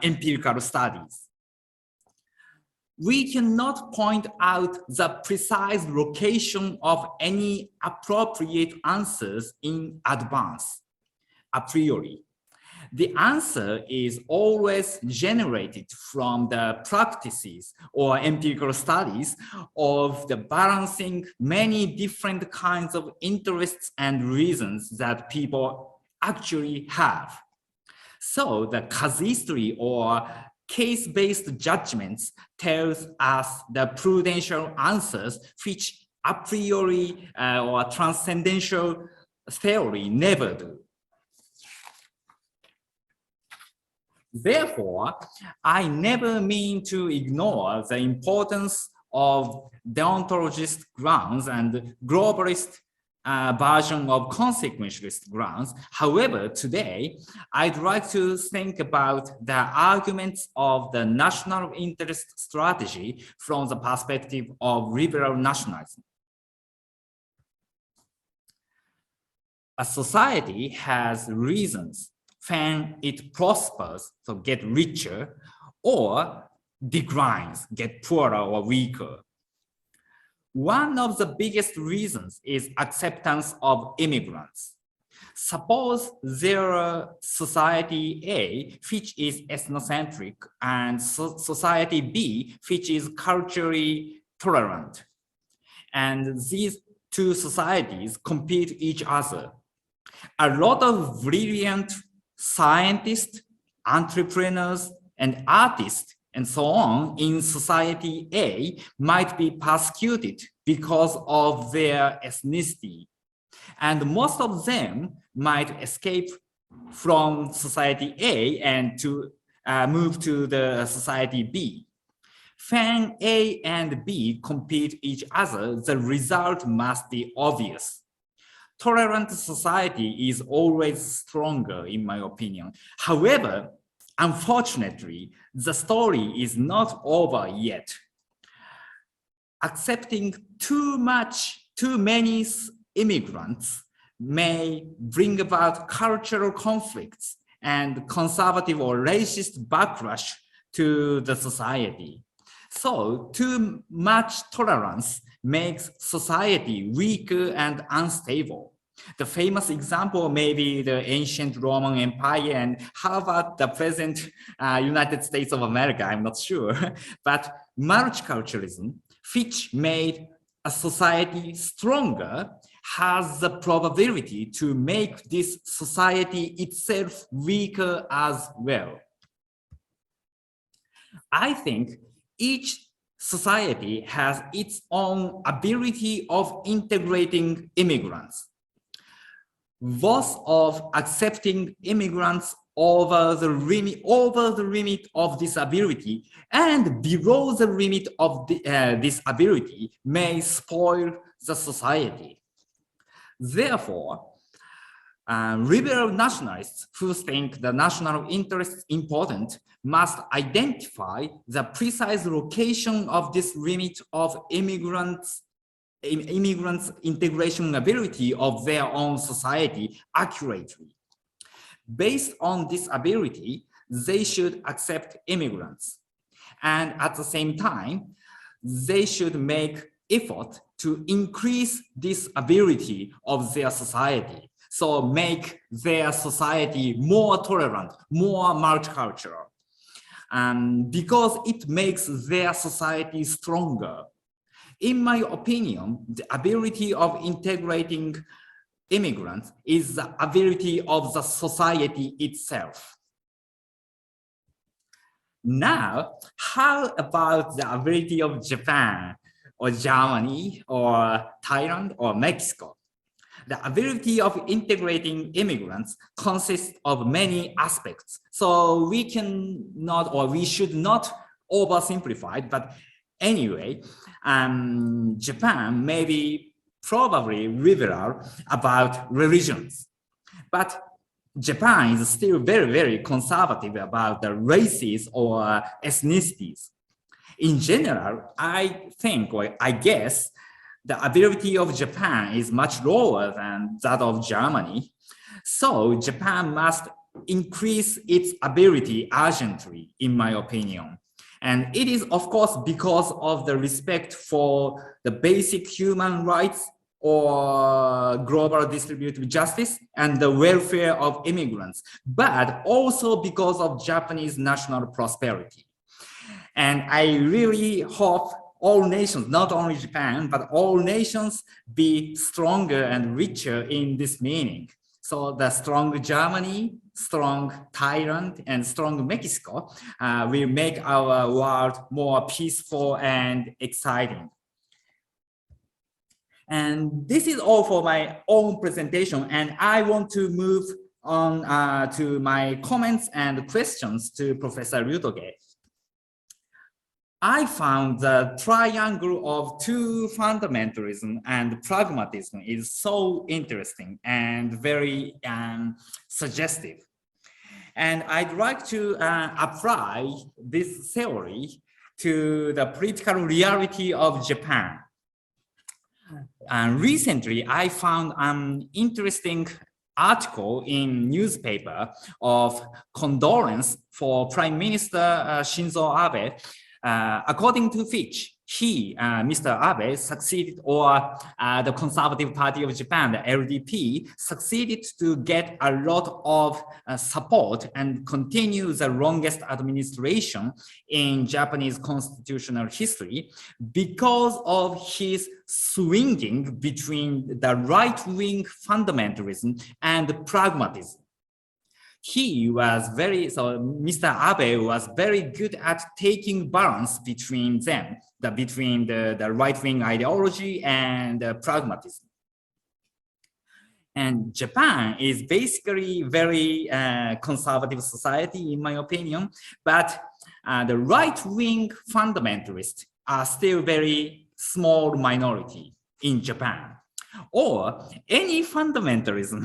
empirical studies. We cannot point out the precise location of any appropriate answers in advance, a priori. The answer is always generated from the practices or empirical studies of the balancing many different kinds of interests and reasons that people actually have. So the casuistry or case-based judgments tells us the prudential answers which a priori or transcendental theory never do. Therefore, I never mean to ignore the importance of deontologist grounds and globalist version of consequentialist grounds. However, today, I'd like to think about the arguments of the national interest strategy from the perspective of liberal nationalism. A society has reasons when it prospers, so get richer, or declines, get poorer or weaker. One of the biggest reasons is acceptance of immigrants. Suppose there are society A, which is ethnocentric, and society B, which is culturally tolerant. And these two societies compete each other. A lot of brilliant scientists, entrepreneurs, and artists, and so on in society A might be persecuted because of their ethnicity. And most of them might escape from society A and to move to the society B. When A and B compete each other, the result must be obvious. Tolerant society is always stronger, in my opinion. However, unfortunately, the story is not over yet. Accepting too many immigrants may bring about cultural conflicts and conservative or racist backlash to the society. So too much tolerance makes society weaker and unstable. The famous example may be the ancient Roman Empire, and how about the present United States of America? I'm not sure. But multiculturalism, which made a society stronger, has the probability to make this society itself weaker as well. I think each society has its own ability of integrating immigrants. Both of accepting immigrants over the limit of this ability and below the limit of this ability may spoil the society. Therefore, liberal nationalists who think the national interest is important must identify the precise location of this limit of immigrants' integration ability of their own society accurately. Based on this ability, they should accept immigrants. And at the same time, they should make effort to increase this ability of their society. So make their society more tolerant, more multicultural. Because it makes their society stronger. in my opinion, the ability of integrating immigrants is the ability of the society itself. Now, how about the ability of Japan or Germany or Thailand or Mexico? The ability of integrating immigrants consists of many aspects. So we cannot, or we should not oversimplify it, but anyway, Japan may be probably liberal about religions, but Japan is still very, very conservative about the races or ethnicities. In general, I think, or I guess, the ability of Japan is much lower than that of Germany. So Japan must increase its ability urgently, in my opinion. And it is, of course, because of the respect for the basic human rights or global distributive justice and the welfare of immigrants, but also because of Japanese national prosperity. And I really hope all nations, not only Japan, but all nations be stronger and richer in this meaning. So the strong Germany, strong Thailand, and strong Mexico will make our world more peaceful and exciting. And this is all for my own presentation, and I want to move on to my comments and questions to Professor Lütge. I found the triangle of two fundamentalism and pragmatism is so interesting and very suggestive. And I'd like to apply this theory to the political reality of Japan. Recently, I found an interesting article in newspaper of condolence for Prime Minister Shinzo Abe, according to which he, Mr. Abe, succeeded, or the Conservative Party of Japan, the LDP, succeeded to get a lot of support and continue the longest administration in Japanese constitutional history because of his swinging between the right-wing fundamentalism and pragmatism. He was Mr. Abe was very good at taking balance between them, between the right-wing ideology and pragmatism. And Japan is basically very conservative society, in my opinion, but the right-wing fundamentalists are still very small minority in Japan. Or any fundamentalism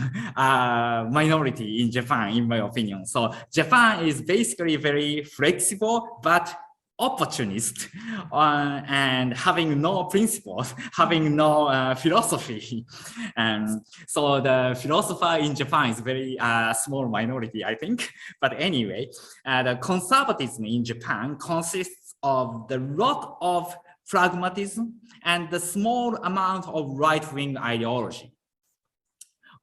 minority in Japan, in my opinion. So Japan is basically very flexible, but opportunist and having no principles, having no philosophy. And so the philosopher in Japan is very small minority, I think. But anyway, the conservatism in Japan consists of the lot of pragmatism and the small amount of right-wing ideology.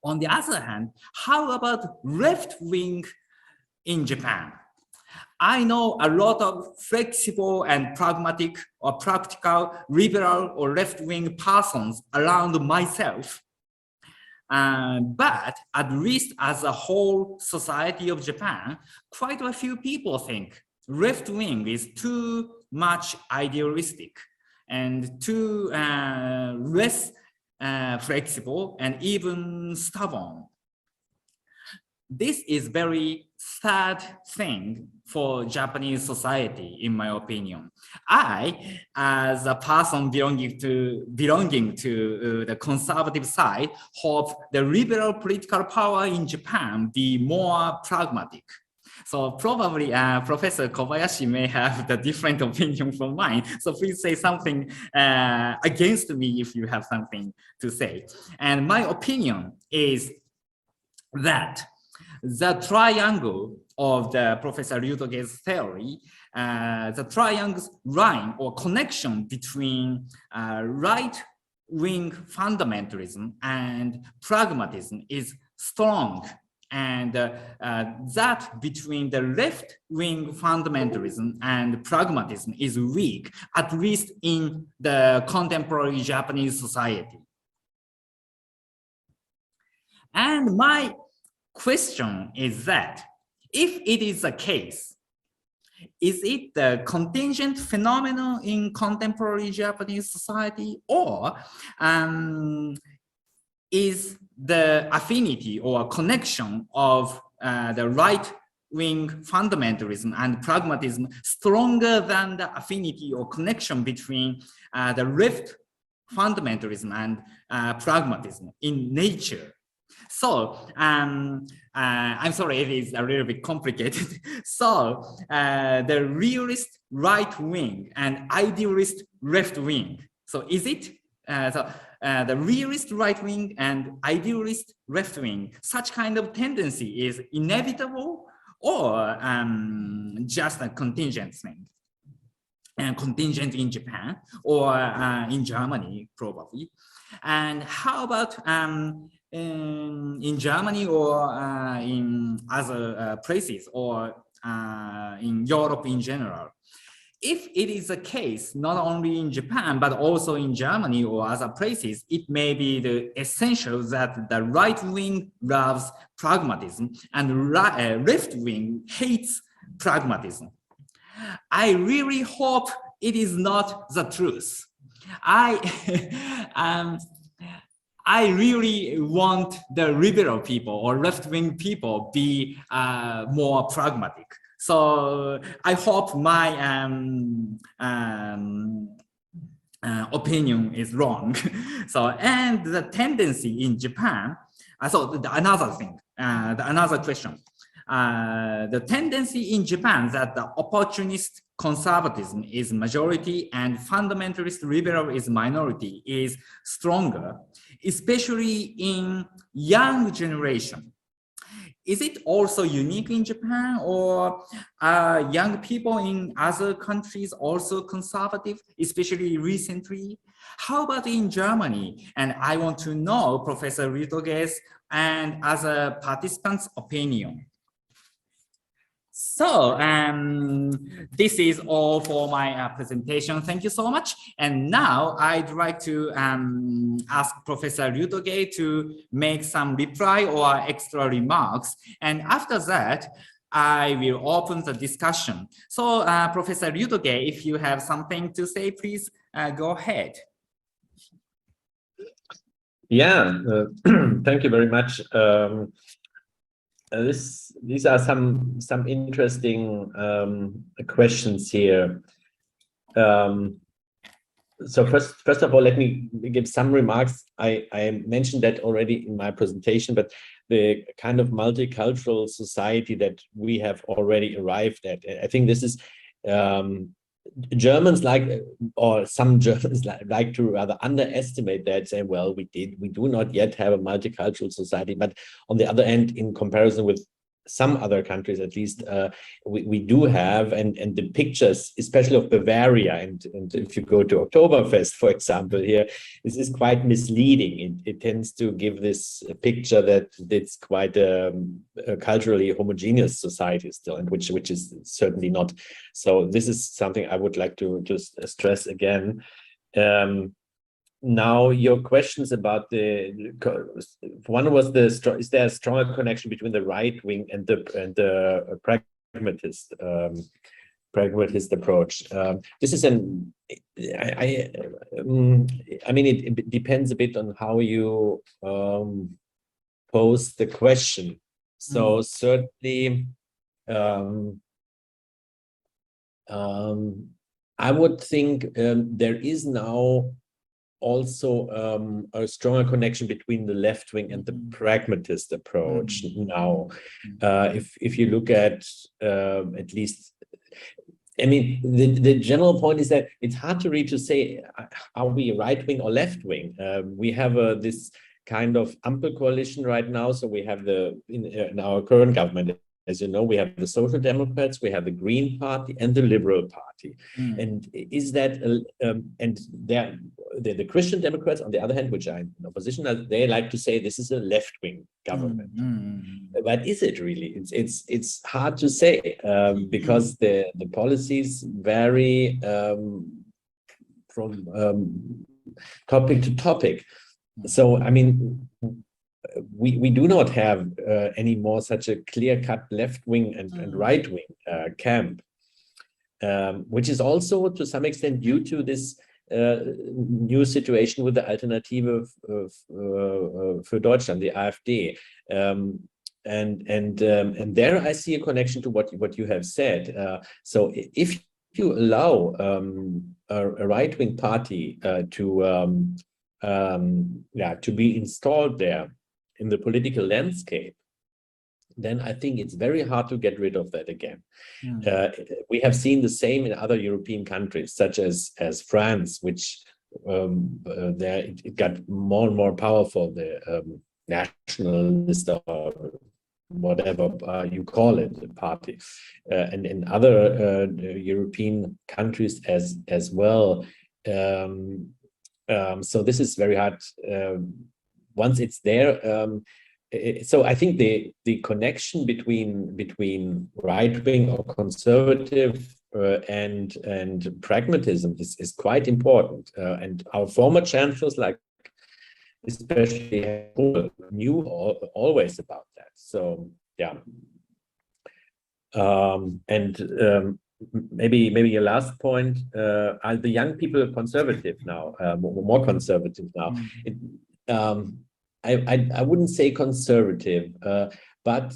On the other hand, how about left-wing in Japan? I know a lot of flexible and pragmatic or practical liberal or left-wing persons around myself. But at least as a whole society of Japan, quite a few people think left-wing is too much idealistic and too less flexible and even stubborn. This is very sad thing for Japanese society, in my opinion. I, as a person belonging to the conservative side, hope the liberal political power in Japan be more pragmatic. So probably Professor Kobayashi may have the different opinion from mine. So please say something against me if you have something to say. And my opinion is that the triangle of the Professor Lütge's theory, the triangle's line or connection between right-wing fundamentalism and pragmatism is strong and that between the left-wing fundamentalism and pragmatism is weak, at least in the contemporary Japanese society. And my question is that, if it is the case, is it the contingent phenomenon in contemporary Japanese society, or is the affinity or connection of the right-wing fundamentalism and pragmatism stronger than the affinity or connection between the left fundamentalism and pragmatism in nature? So I'm sorry, it is a little bit complicated. So the realist right wing and idealist left wing. So is it the realist right wing and idealist left wing, such kind of tendency is inevitable, or just a contingent thing? And contingent in Japan or in Germany, probably. And how about in Germany or in other places, or in Europe in general? If it is the case, not only in Japan, but also in Germany or other places, it may be the essential that the right wing loves pragmatism and left wing hates pragmatism. I really hope it is not the truth. I really want the liberal people or left-wing people be more pragmatic. So I hope my opinion is wrong. So, and the tendency in Japan, another thing, another question. The tendency in Japan that the opportunist conservatism is majority and fundamentalist liberal is minority is stronger, especially in young generation. Is it also unique in Japan, or are young people in other countries also conservative, especially recently? How about in Germany? And I want to know Professor Lütge's and other participants' opinion. So this is all for my presentation. Thank you so much. And now I'd like to ask Professor Lütge to make some reply or extra remarks. And after that, I will open the discussion. So Professor Lütge, if you have something to say, please go ahead. Yeah, thank you very much. These are some interesting questions here. So first of all, let me give some remarks. I mentioned that already in my presentation, but the kind of multicultural society that we have already arrived at, I think this is Germans or some Germans like to rather underestimate that, say, well, we do not yet have a multicultural society, but on the other hand, in comparison with some other countries, at least, we do have, and the pictures, especially of Bavaria, and if you go to Oktoberfest, for example, here, this is quite misleading. It tends to give this picture that it's quite a culturally homogeneous society still, and which is certainly not. So this is something I would like to just stress again. Now, your questions about one was is there a stronger connection between the right wing and the pragmatist approach? This is I mean, it depends a bit on how you pose the question. So certainly, I would think there is now also a stronger connection between the left wing and the pragmatist approach now. If you look at least, I mean, the general point is that it's hard to say, are we right wing or left wing? We have this kind of Ampel coalition right now. So we have in our current government, as you know, we have the Social Democrats, we have the Green Party, and the Liberal Party. And is that and the Christian Democrats, on the other hand, which are in opposition, they like to say this is a left-wing government. But is it really? It's hard to say because the policies vary from topic to topic. So I mean, we do not have anymore such a clear-cut left-wing and right-wing camp, which is also to some extent due to this new situation with the Alternative für Deutschland, the AfD. And there I see a connection to what you have said. So if you allow a right-wing party to be installed there in the political landscape, then I think it's very hard to get rid of that again. We have seen the same in other European countries, such as France, which there it got more and more powerful, the nationalist or whatever you call it, the party, and in other European countries as well. So this is very hard once it's there. So I think the connection between right-wing or conservative and pragmatism is quite important. And our former chancellors, like especially knew always about that. So yeah. Maybe a last point, are the young people conservative now, more conservative now? I wouldn't say conservative, but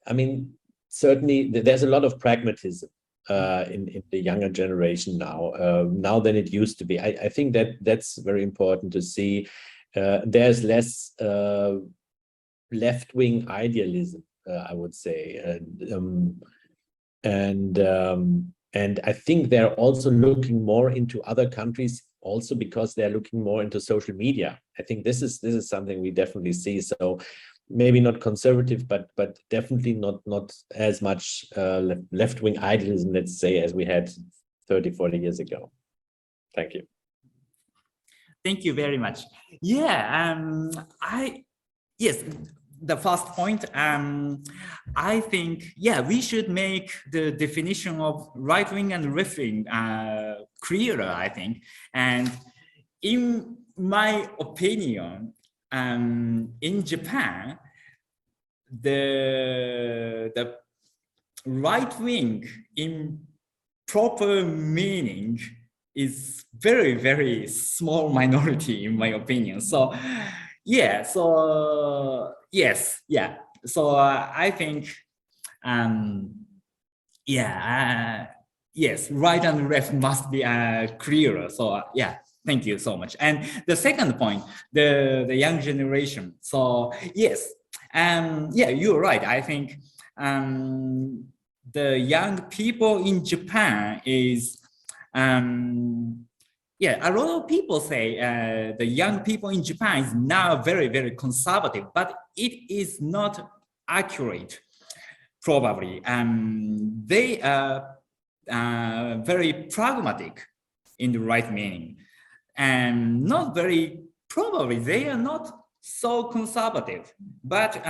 I mean, certainly there's a lot of pragmatism in the younger generation now than it used to be. I think that's very important to see. There's less left-wing idealism, I would say, and I think they're also looking more into other countries, also because they're looking more into social media. I think this is something we definitely see. So maybe not conservative, but definitely not as much left-wing idealism, let's say, as we had 30, 40 years ago. Thank you. Thank you very much. Yeah, yes, the first point, I think, yeah, we should make the definition of right-wing and left-wing clearer, I think. And in my opinion, in Japan, the right-wing in proper meaning is very, very small minority, in my opinion. So yeah, so yes, yeah. So I think, yes, right and left must be clearer. So yeah, thank you so much. And the second point, the young generation. So yes, yeah, you're right. I think the young people in Japan is, yeah, a lot of people say the young people in Japan is now very, very conservative, but it is not accurate, probably. They are very pragmatic in the right meaning, and not very, probably they are not so conservative, but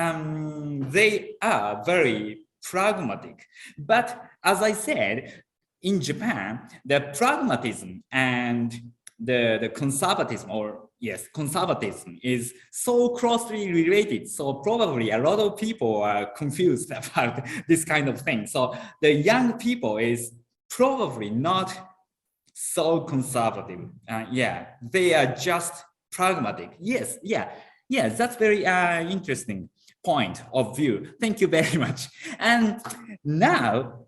they are very pragmatic. But as I said, in Japan, the pragmatism and the conservatism, or yes, conservatism is so closely related. So probably a lot of people are confused about this kind of thing. So the young people is probably not so conservative. Yeah, they are just pragmatic. Yes, yeah, yeah, that's very interesting point of view. Thank you very much. And now,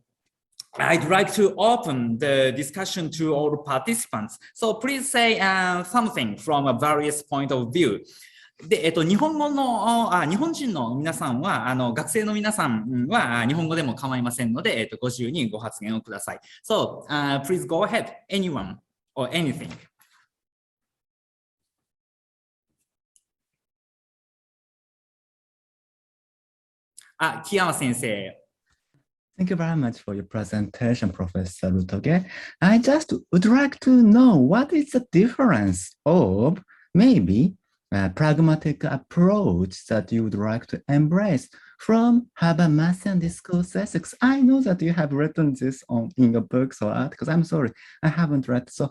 I'd like to open the discussion to all participants. So please say something from a various point of view. で、日本人の皆さんは、学生の皆さんは日本語でも構いませんので、ご自由にご発言をください。So, please go ahead, anyone or anything. 木山先生。Thank you very much for your presentation, Professor Lütge. I just would like to know what is the difference of maybe a pragmatic approach that you would like to embrace from Habermasian discourse ethics. I know that you have written this in your books or articles. I'm sorry, I haven't read. So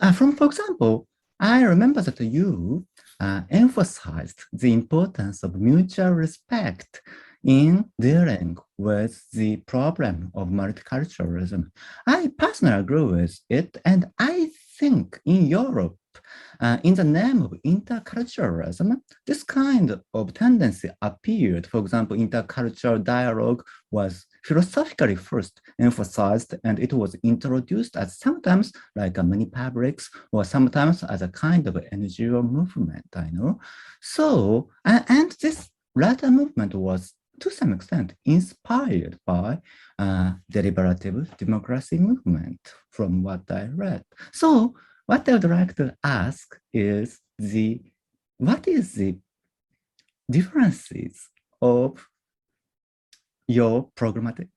for example, I remember that you emphasized the importance of mutual respect in dealing with the problem of multiculturalism. I personally agree with it, and I think in Europe, in the name of interculturalism, this kind of tendency appeared. For example, intercultural dialogue was philosophically first emphasized, and it was introduced as sometimes like a mini publics or sometimes as a kind of NGO movement, I know. So, and this latter movement was to some extent inspired by deliberative democracy movement from what I read. So what I would like to ask is what is the differences of your pragmatic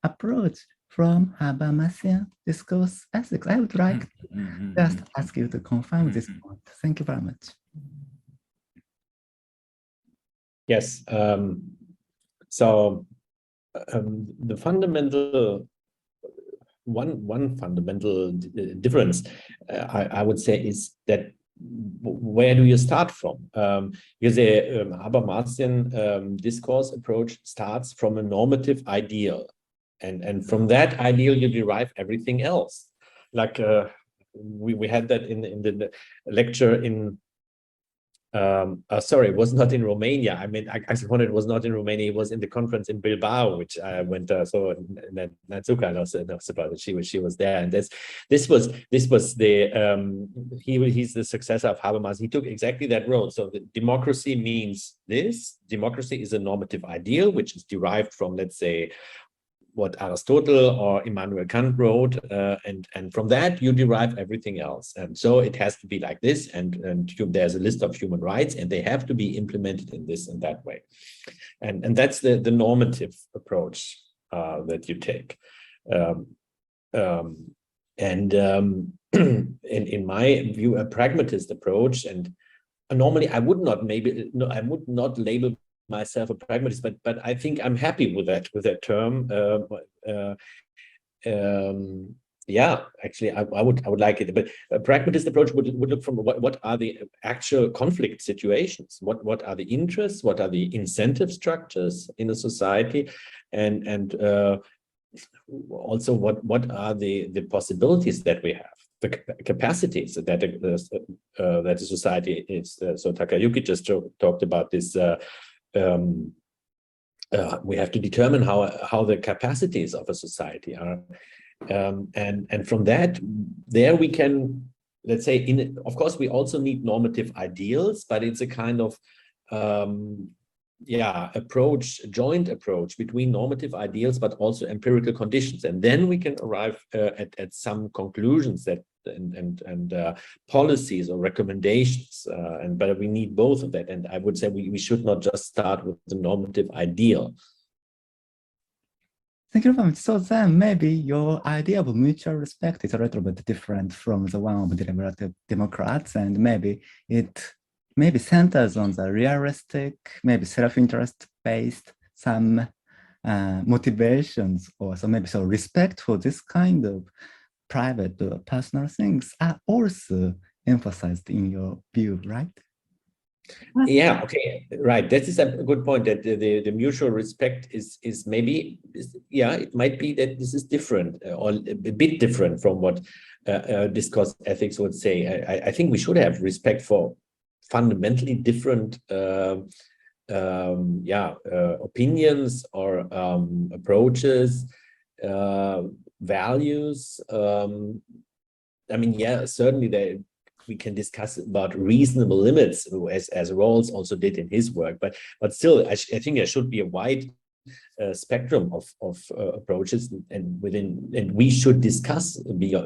approach from Habermasian discourse ethics? I would like to just ask you to confirm this point. Thank you very much. Yes. So the fundamental one fundamental difference, I would say, is that where do you start from? Because the Habermasian discourse approach starts from a normative ideal, and from that ideal you derive everything else. Like we had that in the lecture in. Sorry, it was not in Romania. I mean, actually, it was not in Romania. It was in the conference in Bilbao, which I went. So Natsuka knows about it. She was there, and this was the he's the successor of Habermas. He took exactly that road. So the democracy means this. Democracy is a normative ideal, which is derived from, let's say, what Aristotle or Immanuel Kant wrote, and from that you derive everything else. And so it has to be like this, and there's a list of human rights, and they have to be implemented in this and that way. And that's the normative approach that you take. In my view, a pragmatist approach, and normally I would not label myself a pragmatist, but I think I'm happy with that term. Yeah, actually, I would like it. But a pragmatist approach would look from what are the actual conflict situations, what are the interests, what are the incentive structures in a society, and also what are the possibilities that we have, the capacities that a society is. So Takayuki just talked about this. We have to determine how the capacities of a society are, and from that, there we can, let's say, of course we also need normative ideals, but it's a kind of approach, a joint approach between normative ideals but also empirical conditions, and then we can arrive at some conclusions that and policies or recommendations, but we need both of that. And I would say we should not just start with the normative ideal. Thank you very much. So then maybe your idea of mutual respect is a little bit different from the one of deliberative democrats, and maybe it centers on the realistic, maybe self-interest based, some motivations, or so maybe so respect for this kind of private or personal things are also emphasized in your view, right? Yeah, okay, right. That is a good point, that the mutual respect is maybe, it might be that this is different or a bit different from what discourse ethics would say. I think we should have respect for fundamentally different opinions or approaches, values. I mean, certainly we can discuss about reasonable limits, as Rawls also did in his work, but still, I think there should be a wide spectrum of approaches, and we should discuss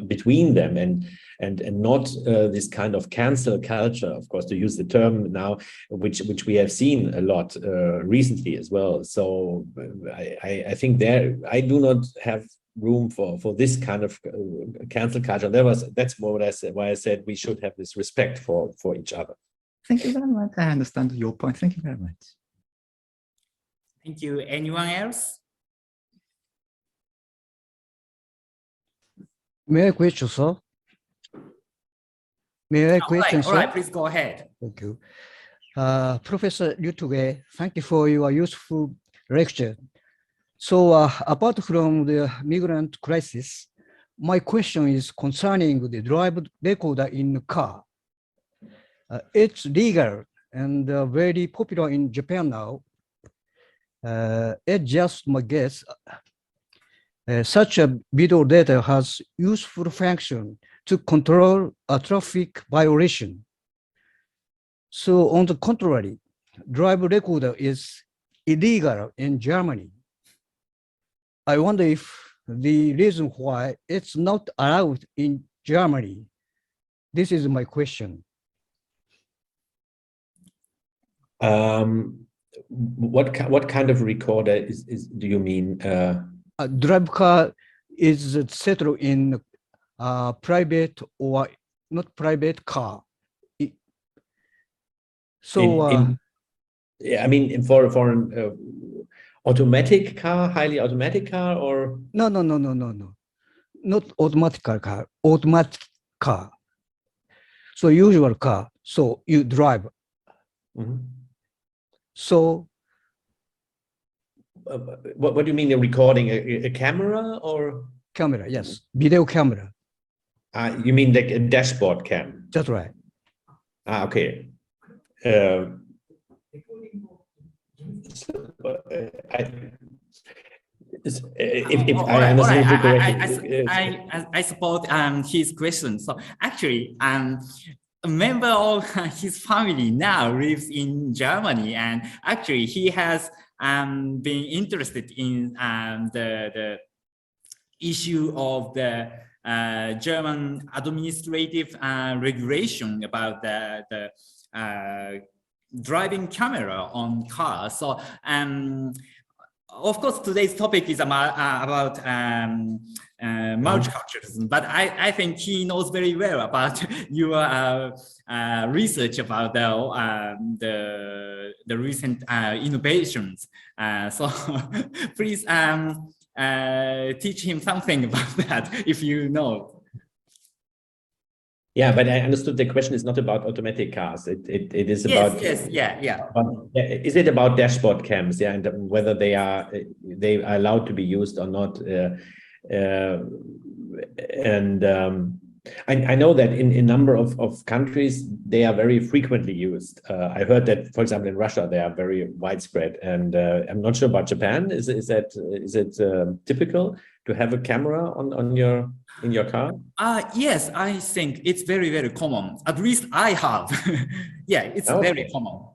between them, and not this kind of cancel culture, of course, to use the term now, which we have seen a lot recently as well. So I think there I do not have room for this kind of cancel culture. That's more what I said, why I said we should have this respect for each other. Thank you very much. I understand your point. Thank you very much. Thank you. Anyone else? May I question, sir? May I question, all right, sir? please go ahead. Thank you. Professor Lütge, thank you for your useful lecture. So apart from the migrant crisis, my question is concerning the drive recorder in the car. It's legal and very popular in Japan now. It's just my guess. Such a video data has useful function to control a traffic violation. So on the contrary, drive recorder is illegal in Germany. I wonder if the reason why it's not allowed in Germany. This is my question. What kind of recorder do you mean? A drive car is settled in private or not private car. I mean, for an automatic car, highly automatic car, or no, not automatic car, automatic car. So usual car. So you drive. Mm-hmm. So what do you mean? A recording, a camera or camera? Yes, video camera. You mean like a dashboard cam? That's right. Okay. If I understand you correctly, I support his question. So actually, a member of his family now lives in Germany, and actually he has been interested in the issue of the German administrative regulation about the driving camera on cars. So of course today's topic is about multiculturalism, but I think he knows very well about your research about the recent innovations. So please teach him something about that if you know. Yeah, but I understood the question is not about automatic cars. It is about Is it about dashboard cams? Yeah, and whether they are allowed to be used or not. I know that in a number of countries they are very frequently used. I heard that, for example, in Russia they are very widespread, and I'm not sure about Japan. Is it typical to have a camera in your car? Yes, I think it's very, very common. At least I have. Yeah, it's very common.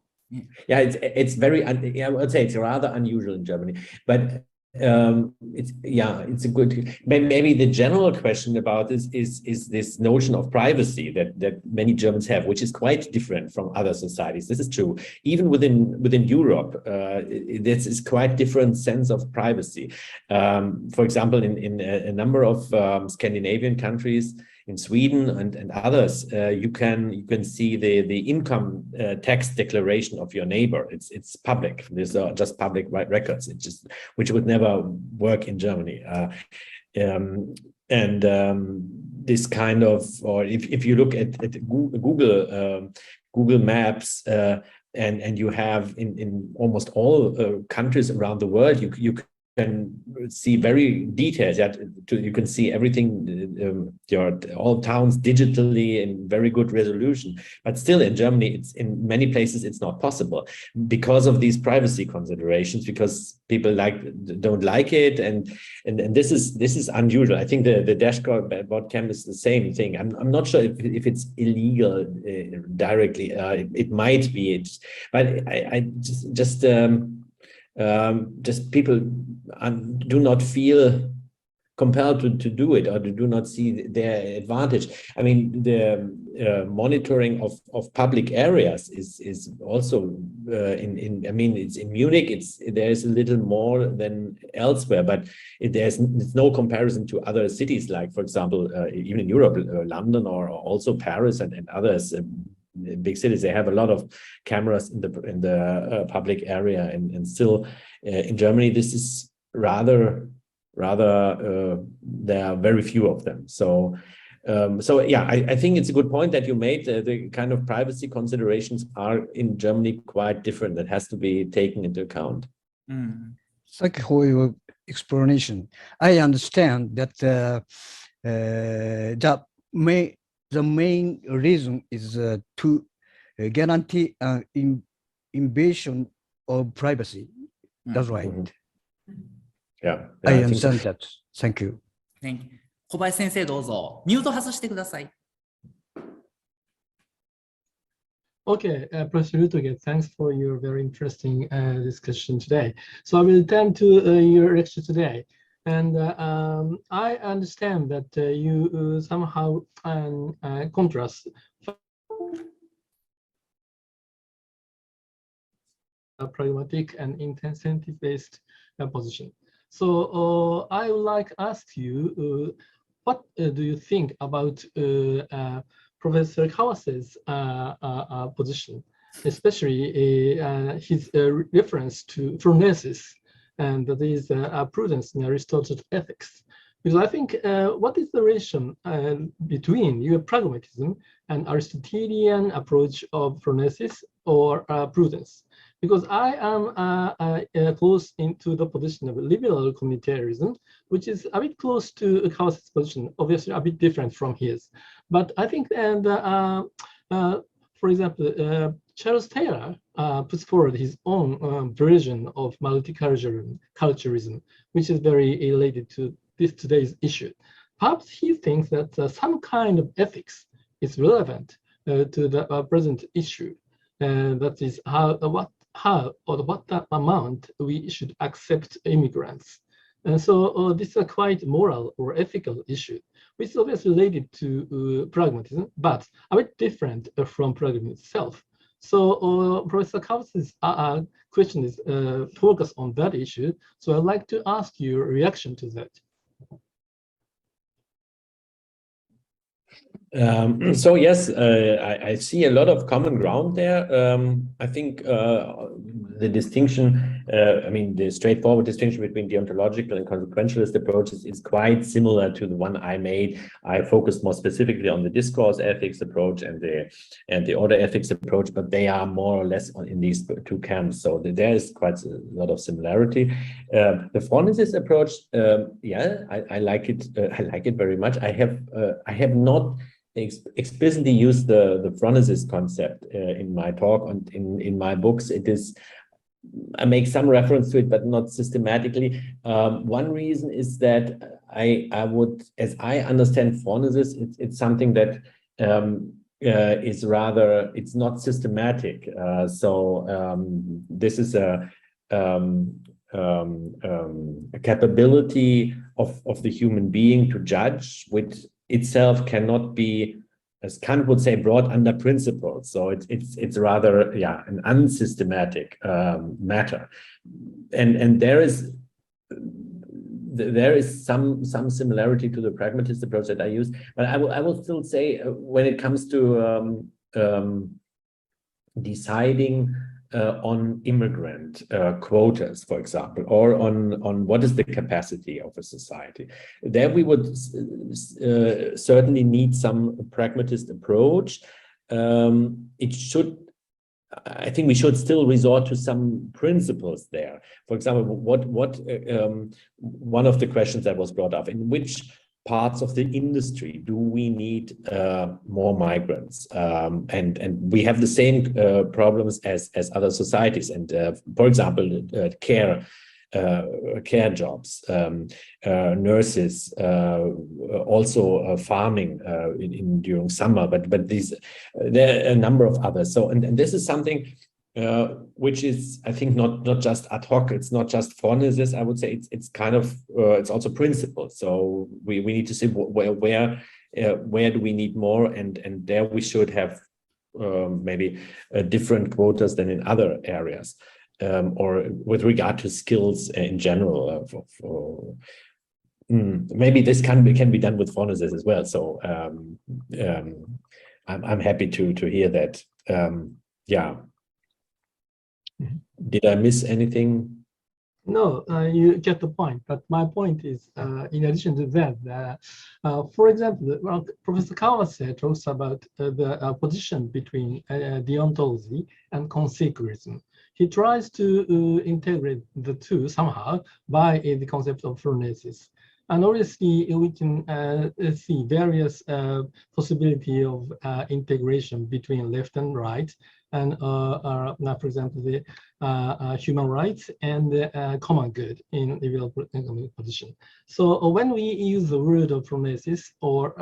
Yeah, it's very. I would say it's rather unusual in Germany, but it's a good. Maybe the general question about this is this notion of privacy that many Germans have, which is quite different from other societies. This is true. Even within Europe, this is quite different sense of privacy. For example, in a number of Scandinavian countries, in Sweden and others, you can see the income tax declaration of your neighbor. It's public. These are just public records. Which would never work in Germany. This kind of, or if you look at Google Maps, and you have in almost all countries around the world, you can see very detailed. You can see everything, all towns digitally in very good resolution. But still, in Germany, it's in many places it's not possible because of these privacy considerations. Because people don't like it, and this is unusual. I think the dashboard cam is the same thing. I'm not sure if it's illegal directly. It might be, but I just. just people do not feel compelled to do it, or do not see their advantage. I mean, the monitoring of public areas is also I mean, it's in Munich. There's a little more than elsewhere, but there's no comparison to other cities, like, for example, even in Europe, London, or also Paris and others. Big cities, they have a lot of cameras in the public area, and still in Germany this is rather there are very few of them. So yeah, I think it's a good point that you made. The kind of privacy considerations are in Germany quite different. That has to be taken into account. Thank you for your explanation. I understand that the main reason is to guarantee an invasion of privacy. That's right. Yeah, I understand that. Thank you. Thank you. 小林先生どうぞ。ミュート外してください。Okay, Professor Lütge, thanks for your very interesting discussion today. So I will turn to your lecture today. And I understand that you somehow contrast a pragmatic and incentive-based position. So I would like to ask you, what do you think about Professor Kawase's position, especially his reference to phronesis, and that is prudence in Aristotle's ethics? Because I think what is the relation between your pragmatism and Aristotelian approach of phronesis or prudence? Because I am close into the position of liberal communitarianism, which is a bit close to Kawase's position, obviously a bit different from his. But I think, for example, Charles Taylor puts forward his own version of multiculturalism, which is very related to today's issue. Perhaps he thinks that some kind of ethics is relevant to the present issue, and that is what amount we should accept immigrants. And so this is a quite moral or ethical issue, which is obviously related to pragmatism, but a bit different from pragmatism itself. So Professor Kawase's question is focused on that issue. So I'd like to ask your reaction to that. So yes, I see a lot of common ground there. I think the distinction, I mean, the straightforward distinction between deontological and consequentialist approaches is quite similar to the one I made. I focused more specifically on the discourse ethics approach and the order ethics approach, but they are more or less in these two camps. So there is quite a lot of similarity. The phronesis approach, yeah, I like it. I like it very much. I have not explicitly used the phronesis concept in my talk and in my books. It is, I make some reference to it, but not systematically. One reason is that I would, as I understand phronesis, it's something that is rather, it's not systematic. This is a capability of the human being to judge, which itself cannot be, as Kant would say, brought under principles. So it's rather, yeah, an unsystematic matter, and there is some similarity to the pragmatist approach that I use, but I will still say when it comes to deciding on immigrant quotas, for example, or on what is the capacity of a society, there we would certainly need some pragmatist approach. I think we should still resort to some principles there. For example, one of the questions that was brought up, in which parts of the industry do we need more migrants? And we have the same problems as other societies. And for example, care jobs, nurses, also farming during summer. But there are a number of others. So and this is something which is, I think, not just ad hoc. It's not just phronesis. I would say it's kind of it's also principle. So we need to see where do we need more, and there we should have maybe different quotas than in other areas, or with regard to skills in general. Maybe this can be done with phronesis as well. So I'm happy to hear that. Yeah. Did I miss anything? No, you get the point. But my point is, in addition to that, for example, Professor Kawase talks about the position between deontology and consequentialism. He tries to integrate the two somehow by the concept of phronesis. And obviously, we can see various possibility of integration between left and right, and for example, the human rights and the common good in developed economic position. So when we use the word of phronesis or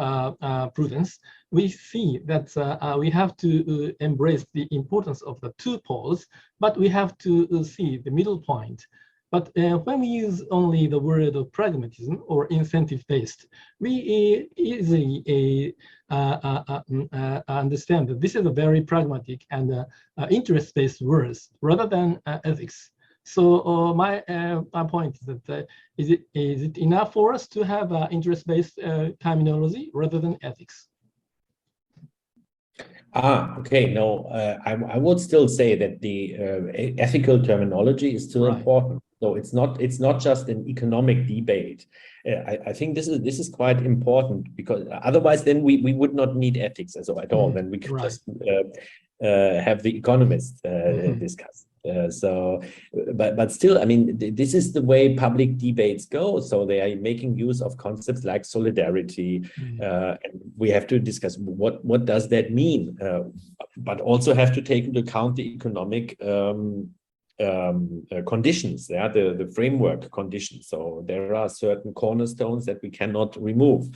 prudence, we see that we have to embrace the importance of the two poles, but we have to see the middle point. But when we use only the word of pragmatism or incentive-based, we easily understand that this is a very pragmatic and interest-based words rather than ethics. So my point is that is it enough for us to have interest-based terminology rather than ethics? Okay. No, I would still say that the ethical terminology is still important. So it's not just an economic debate. I think this is quite important, because otherwise then we would not need ethics at all. Then we could just have the economists discuss. But still, I mean, this is the way public debates go. So they are making use of concepts like solidarity, and we have to discuss what does that mean, but also have to take into account the economic conditions, the framework conditions. So there are certain cornerstones that we cannot remove.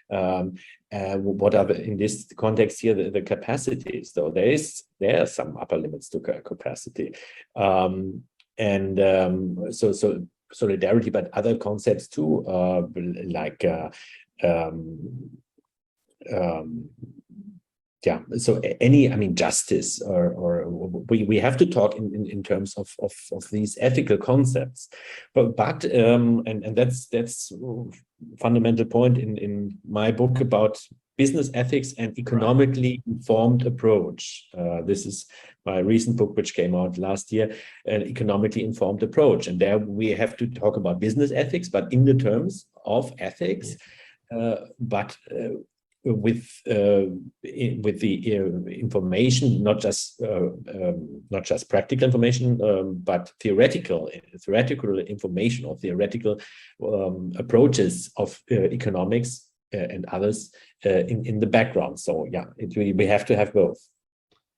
What are in this context here the capacities? So there are some upper limits to capacity, and so solidarity, but other concepts too, like so justice, or we have to talk in terms of these ethical concepts, but and that's fundamental point in my book about business ethics and economically informed approach. This is my recent book, which came out last year, an economically informed approach, and there we have to talk about business ethics, but in the terms of ethics, but with the information, not just practical information, but theoretical information, or theoretical approaches of economics and others in the background. So yeah, we have to have both.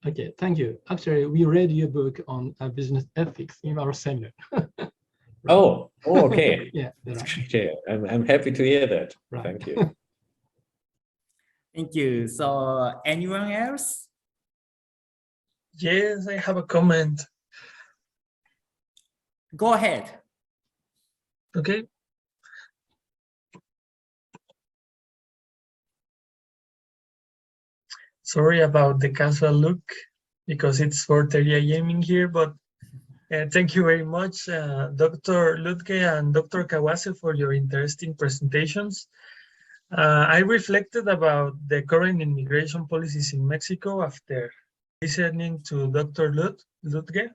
Okay, thank you. Actually, we read your book on business ethics in our seminar. Oh, okay. Yeah, okay. I'm happy to hear that. Thank you. Thank you. So anyone else? Yes, I have a comment. Go ahead. Okay. Sorry about the casual look, because it's 4:30 a.m. in here, but thank you very much, Dr. Lütge and Dr. Kawase, for your interesting presentations. I reflected about the current immigration policies in Mexico after listening to Dr. Lütge.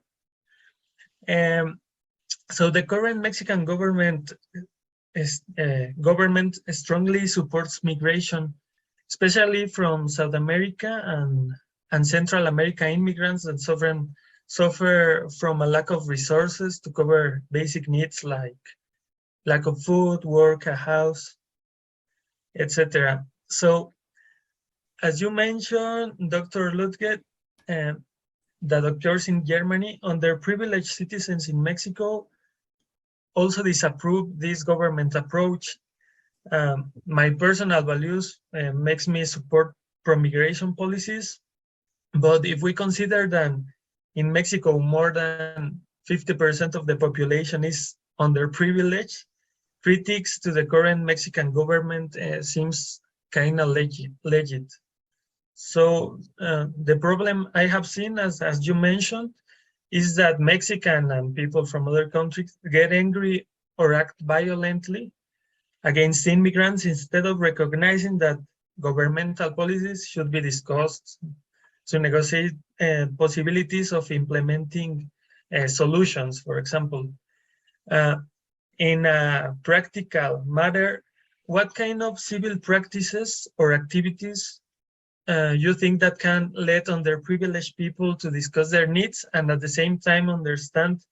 So the current Mexican government strongly supports migration, especially from South America and Central America immigrants that suffer from a lack of resources to cover basic needs like lack of food, work, a house, etc. So, as you mentioned, Dr. Lütge, the doctors in Germany, underprivileged citizens in Mexico also disapprove this government approach. My personal values makes me support pro-migration policies, but if we consider that in Mexico, more than 50% of the population is underprivileged, critics to the current Mexican government seems kind of legit. So the problem I have seen, as you mentioned, is that Mexican and people from other countries get angry or act violently against immigrants instead of recognizing that governmental policies should be discussed to negotiate possibilities of implementing solutions. For example, in a practical matter, what kind of civil practices or activities you think that can let underprivileged people to discuss their needs and at the same time understand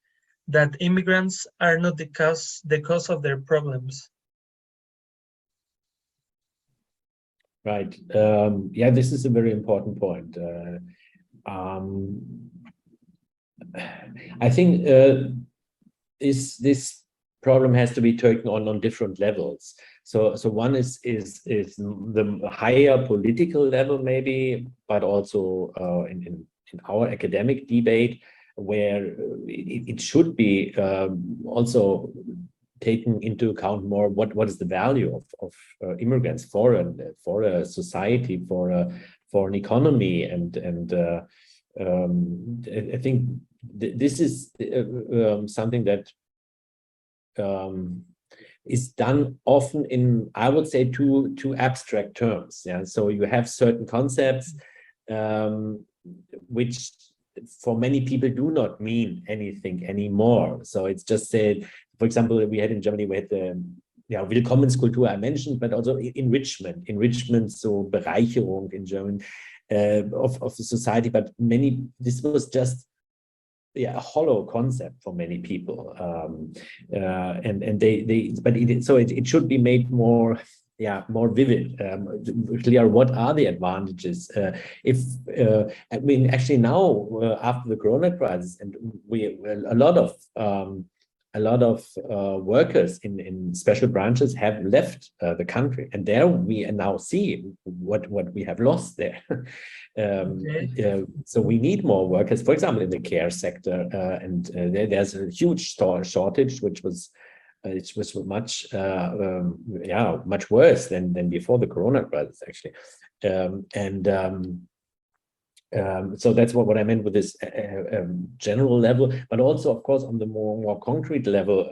that immigrants are not the cause of their problems? Right. Yeah, this is a very important point. I think this problem has to be taken on different levels. So one is the higher political level maybe, but also in our academic debate, where it should be also taken into account more what is the value of immigrants for a society, for an economy, and I think this is something that is done often in, I would say, two abstract terms. Yeah, so you have certain concepts which for many people do not mean anything anymore. So it's just said, for example, we had in Germany, we had the Willkommenskultur I mentioned, but also enrichment, so Bereicherung in German of the society. But this was just a hollow concept for many people, it should be made more vivid, clear. What are the advantages? I mean, actually now after the Corona crisis, and a lot of workers in special branches have left the country, and there we now see what we have lost there. So we need more workers, for example, in the care sector, and there's a huge shortage, which was much much worse than before the Corona crisis, actually, so that's what I meant with this general level, but also, of course, on the more concrete level,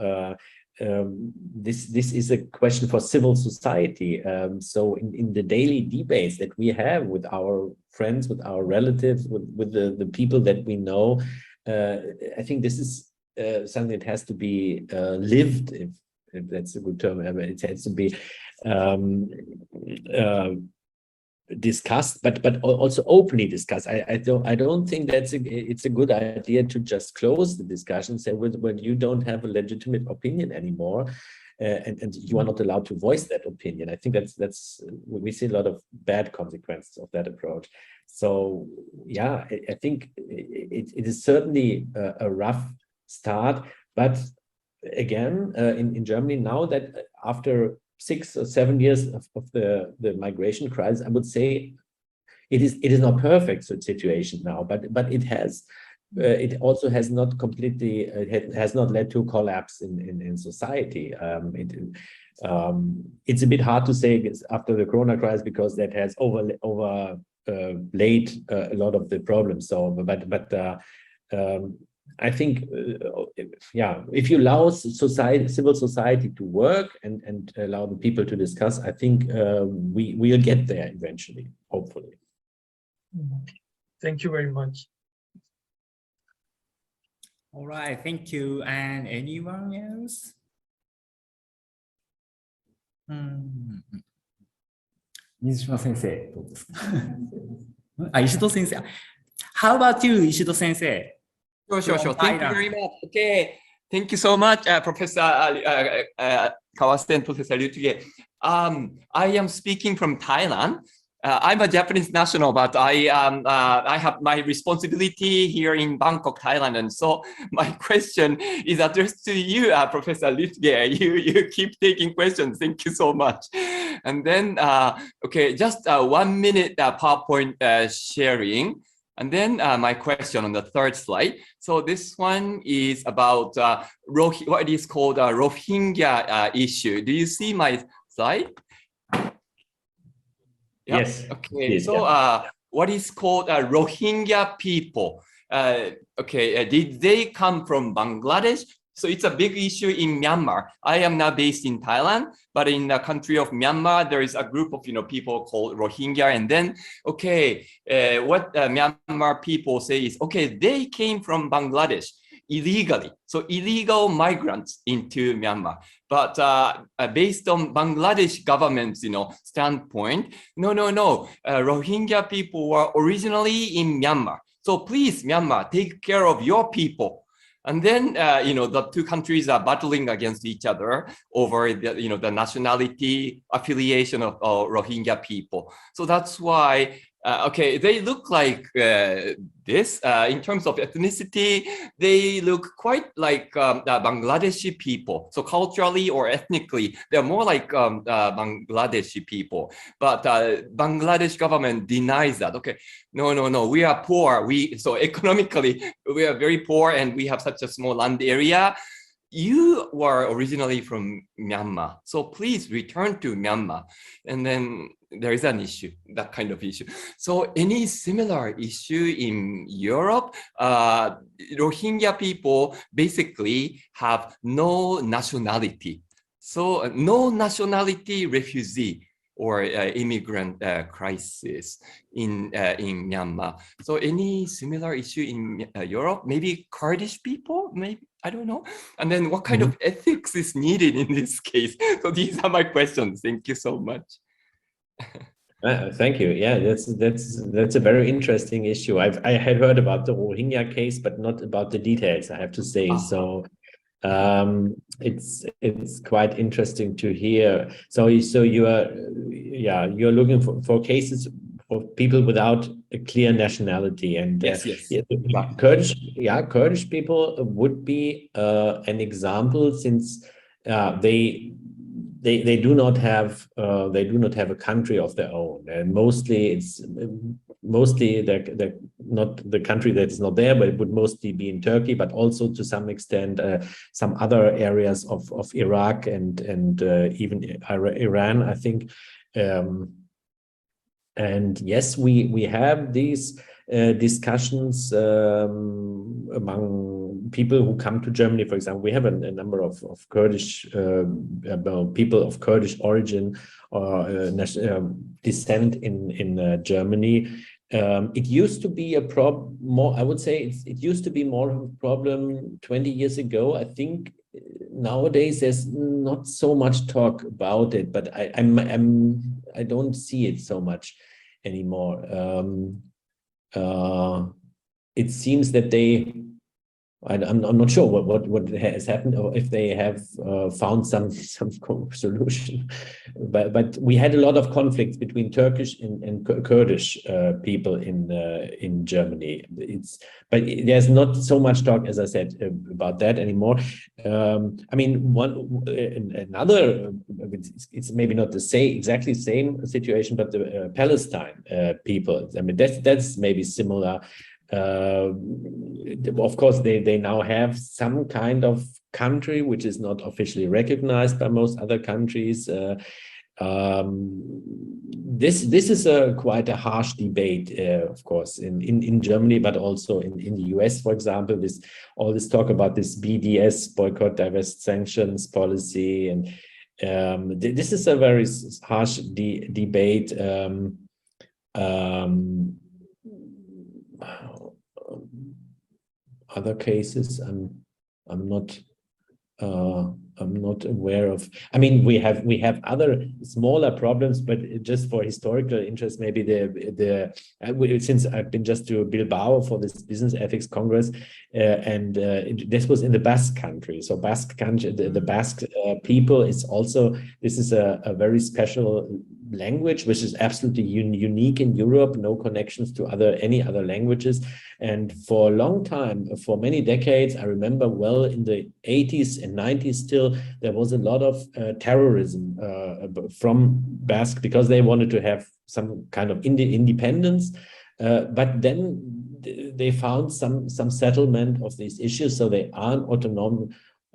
this is a question for civil society. So in the daily debates that we have with our friends, with our relatives, with the people that we know, I think this is something that has to be lived, if that's a good term. It has to be discussed, but also openly discussed. I don't think it's a good idea to just close the discussion, say, when you don't have a legitimate opinion anymore, and you are not allowed to voice that opinion. I think that's we see a lot of bad consequences of that approach. So yeah, I think it is certainly a rough start, but again, in Germany now, that after 6 or 7 years of the migration crisis, I would say it is not perfect situation now, but it also has not completely, it has not led to collapse in society. It's a bit hard to say after the Corona crisis, because that has overlaid a lot of the problems. So, but I think, if you allow civil society to work and allow the people to discuss, I think we'll get there eventually, hopefully. Thank you very much. All right, thank you. And anyone else? Mizushima sensei, どうですか？石戸先生。How about you, 石戸先生? Sure. Thank you very much. Okay. Thank you so much, Professor Kawase and Professor Lütge. I am speaking from Thailand. I'm a Japanese national, but I have my responsibility here in Bangkok, Thailand. And so my question is addressed to you, Professor Lütge. You keep taking questions. Thank you so much. And then, okay, just 1 minute PowerPoint sharing. And then my question on the third slide. So this one is about what is called a Rohingya issue. Do you see my slide? Yeah. Yes. Okay. Yes, So what is called Rohingya people? Did they come from Bangladesh? So it's a big issue in Myanmar. I am now based in Thailand, but in the country of Myanmar, there is a group of people called Rohingya. And then, what Myanmar people say is, they came from Bangladesh illegally. So illegal migrants into Myanmar. But based on Bangladesh government's standpoint, no. Rohingya people were originally in Myanmar. So please, Myanmar, take care of your people. And then, the two countries are battling against each other over the nationality affiliation of Rohingya people. So that's why, they look like this. In terms of ethnicity, they look quite like Bangladeshi people. So culturally or ethnically, they're more like Bangladeshi people. But Bangladesh government denies that. No, we are poor. So economically, we are very poor and we have such a small land area. You were originally from Myanmar, so please return to Myanmar. And then there is an issue, that kind of issue. So any similar issue in Europe? Rohingya people basically have no nationality. So no nationality refugee or immigrant crisis in Myanmar. So any similar issue in Europe? Maybe Kurdish people, maybe, I don't know. And then what kind of ethics is needed in this case? So these are my questions. Thank you so much. Thank you. Yeah, that's a very interesting issue. I had heard about the Rohingya case, but not about the details, I have to say. So it's quite interesting to hear. So you're looking for cases for people without a clear nationality, and yes. Kurdish people would be an example, since they do not have a country of their own, and mostly they're not the country that is not there, but it would mostly be in Turkey, but also to some extent some other areas of Iraq and even Iran, I think. And yes, we have these discussions among people who come to Germany. For example, we have a number of Kurdish people of Kurdish origin or descent in Germany. It used to be a problem more, I would say it used to be more of a problem 20 years ago. I think nowadays there's not so much talk about it, but I don't see it so much anymore. It seems that I'm not sure what has happened, or if they have found some solution. But we had a lot of conflicts between Turkish and Kurdish people in Germany. But there's not so much talk, as I said, about that anymore. I mean, another, it's maybe not exactly the same situation, but the Palestine people. I mean, that's maybe similar. Of course, they now have some kind of country which is not officially recognized by most other countries. This is quite a harsh debate, of course, in Germany, but also in the US, for example. All this talk about this BDS, boycott, divest, sanctions policy, and this is a very harsh debate. Other cases, I'm not aware of. I mean, we have other smaller problems, but just for historical interest, maybe since I've been just to Bilbao for this Business Ethics Congress, and this was in the Basque country. So Basque country, the Basque people is also, this is a very special language, which is absolutely unique in Europe, no connections to any other languages. And for a long time, for many decades, I remember well in the 80s and 90s still, there was a lot of terrorism from Basque because they wanted to have some kind of independence. But then they found some settlement of these issues. So they are an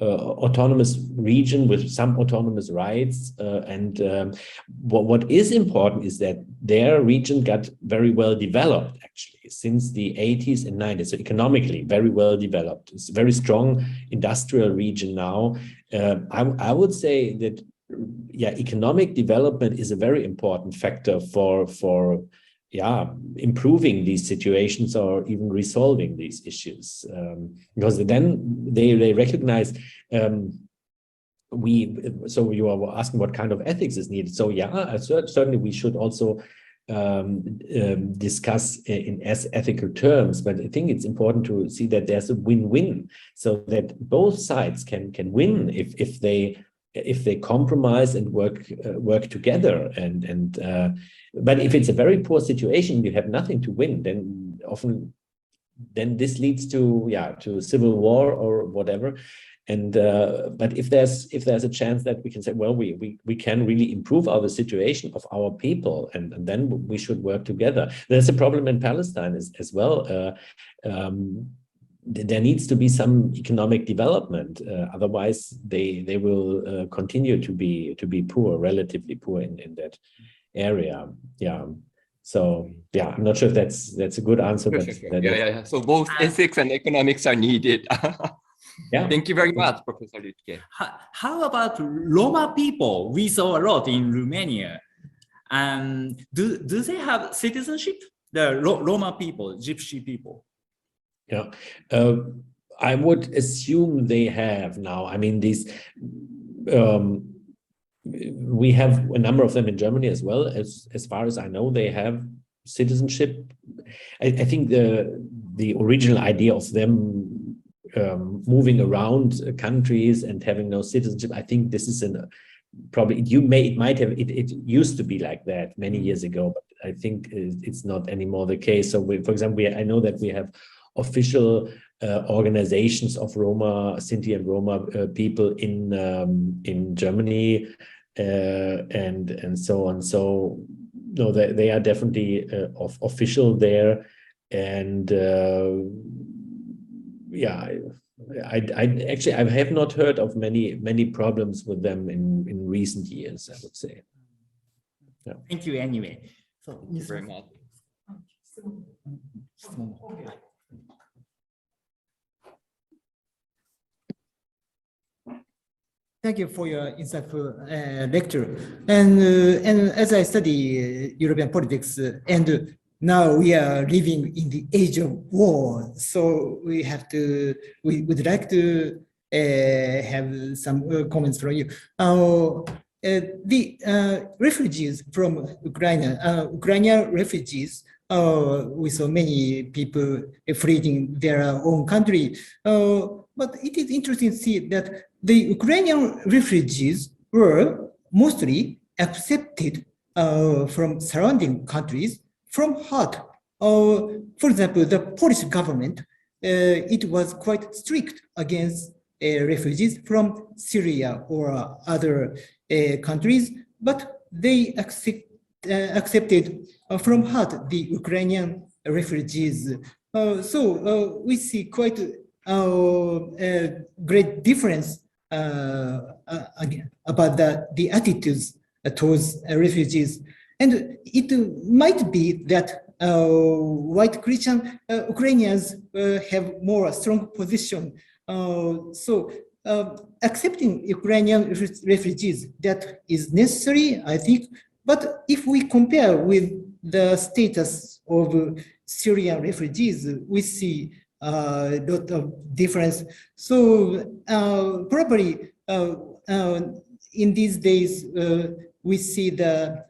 autonomous region with some autonomous rights. What is important is that their region got very well developed, actually, since the 80s and 90s. So economically, very well developed. It's a very strong industrial region now. I would say that, yeah, economic development is a very important factor for improving these situations or even resolving these issues, because then they recognize so you are asking what kind of ethics is needed. So yeah, certainly we should also discuss in ethical terms, but I think it's important to see that there's a win-win, so that both sides can win if they compromise and work together. But if it's a very poor situation, you have nothing to win, then often this leads to civil war or whatever. And but if there's a chance that we can say, well, we can really improve the situation of our people, and then we should work together. There's a problem in Palestine as well. There needs to be some economic development, otherwise they will continue to be poor, relatively poor in that area. Yeah. So yeah, I'm not sure if that's a good answer, but yeah. So both ethics and economics are needed. Yeah. Thank you very much, Professor Lütge. How about Roma people? We saw a lot in Romania. Do they have citizenship? The Roma people, Gypsy people. Yeah, I would assume they have now. I mean, these we have a number of them in Germany as well. As far as I know, they have citizenship. I think the original idea of them moving around countries and having no citizenship, I think this is it used to be like that many years ago, but I think it's not anymore the case. So for example, I know that we have official organizations of Roma, Sinti and Roma people in Germany and so on. So no, they are definitely official there, and I have not heard of many problems with them in recent years, I would say. Yeah. Thank you anyway. So, Thank you very much. Thank you for your insightful lecture. And as I study European politics, and now we are living in the age of war, so we would like to have some comments from you. The refugees from Ukrainian refugees, we saw many people fleeing their own country. But it is interesting to see that the Ukrainian refugees were mostly accepted from surrounding countries from heart. For example, the Polish government, it was quite strict against refugees from Syria or other countries, but they accepted from heart the Ukrainian refugees. So we see quite a great difference about the attitudes towards refugees. And it might be that white Christian Ukrainians have more strong position. So accepting Ukrainian refugees, that is necessary, I think. But if we compare with the status of Syrian refugees, we see a lot of difference. So probably in these days, we see the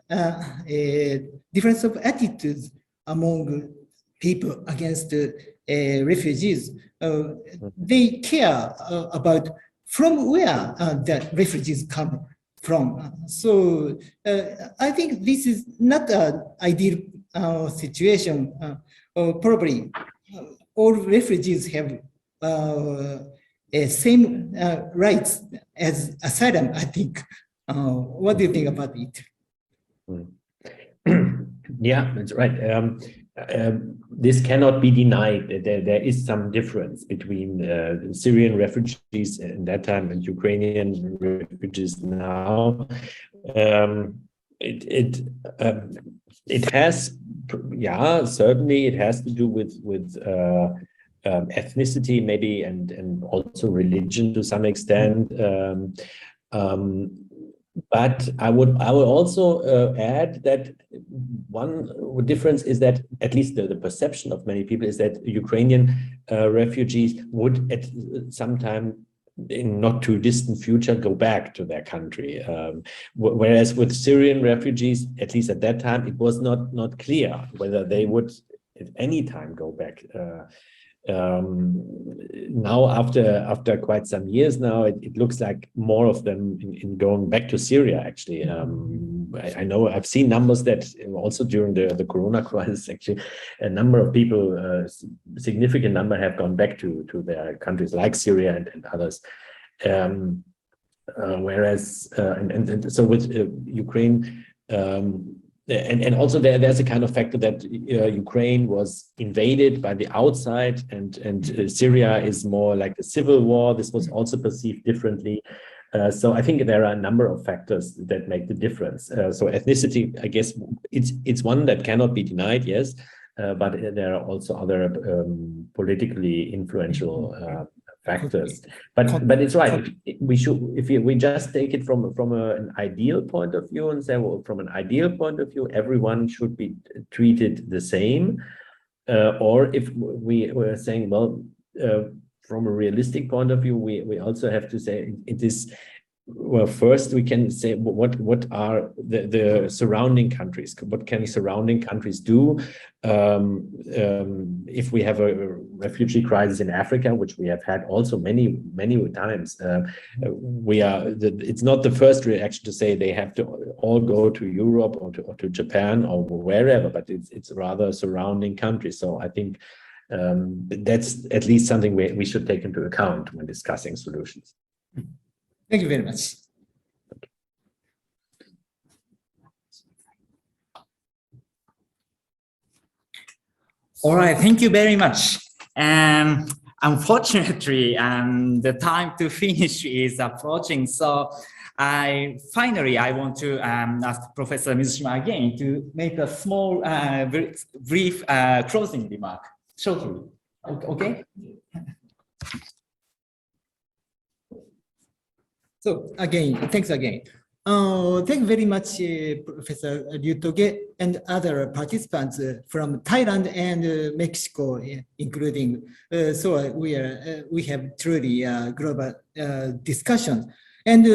difference of attitudes among people against refugees. They care about from where the refugees come. from. So I think this is not an ideal situation. Probably all refugees have same rights as asylum, I think. What do you think about it? Yeah, that's right. This cannot be denied. There is some difference between Syrian refugees in that time and Ukrainian refugees now. It has, yeah, certainly it has to do with ethnicity maybe and also religion to some extent. But I would also add that one difference is that at least the perception of many people is that Ukrainian refugees would at some time in not too distant future go back to their country. Whereas with Syrian refugees, at least at that time, it was not clear whether they would at any time go back. Now after quite some years now, it looks like more of them in going back to Syria actually. I know I've seen numbers that also during the Corona crisis actually a number of people, significant number have gone back to their countries like Syria and others. Whereas so with Ukraine, and also there's a kind of factor that Ukraine was invaded by the outside and Syria is more like a civil war. This was also perceived differently. So I think there are a number of factors that make the difference. So ethnicity, I guess it's one that cannot be denied, yes, but there are also other politically influential factors. But it's right. We should, if we just take it from an ideal point of view and say, well, from an ideal point of view, everyone should be treated the same. Or if we were saying, well, from a realistic point of view, we also have to say it is. Well, first we can say what are the surrounding countries? What can surrounding countries do if we have a refugee crisis in Africa, which we have had also many times? It's not the first reaction to say they have to all go to Europe or to Japan or wherever, but it's rather surrounding countries. So I think that's at least something we should take into account when discussing solutions. Thank you very much. All right, thank you very much. Unfortunately, the time to finish is approaching. So finally, I want to ask Professor Mizushima again to make a small, brief closing remark, shortly. Okay? So again, thanks again. Thank you very much, Professor Lütge and other participants from Thailand and Mexico, including. So we have truly global discussion. And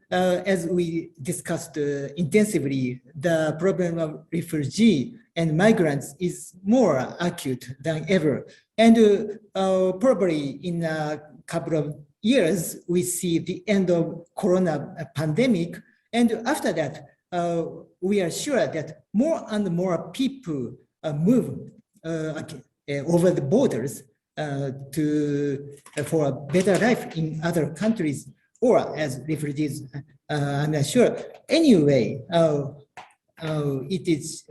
as we discussed intensively, the problem of refugee and migrants is more acute than ever. And probably in a couple of years, we see the end of Corona pandemic. And after that, we are sure that more and more people move over the borders for a better life in other countries or as refugees. I'm not sure. Anyway,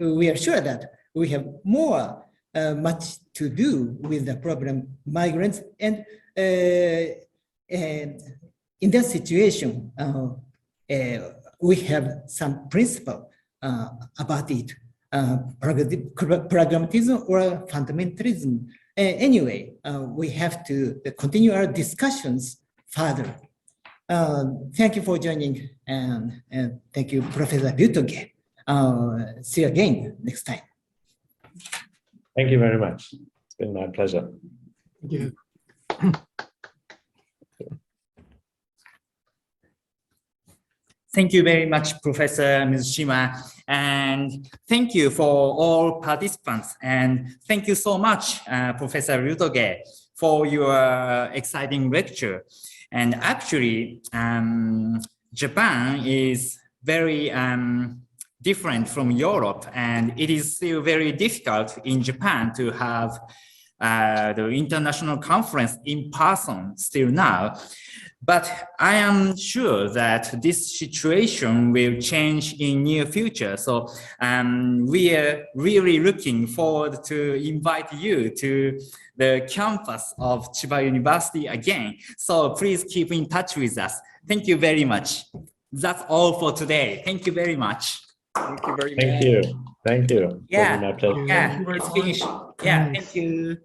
we are sure that we have much to do with the problem migrants. And in that situation, we have some principle about it, pragmatism or fundamentalism. Anyway, we have to continue our discussions further. Thank you for joining, and thank you, Professor Lütge. See you again next time. Thank you very much. It's been my pleasure. Thank you. Thank you very much, Professor Mizushima, and thank you for all participants. And thank you so much, Professor Lütge, for your exciting lecture. And actually, Japan is very different from Europe, and it is still very difficult in Japan to have the international conference in person still now. But I am sure that this situation will change in near future. So we are really looking forward to invite you to the campus of Chiba University again. So please keep in touch with us. Thank you very much. That's all for today. Thank you very much. Thank you very much. Thank you. Thank you. Yeah. It was my pleasure. Yeah, it's finished. Yeah, thank you.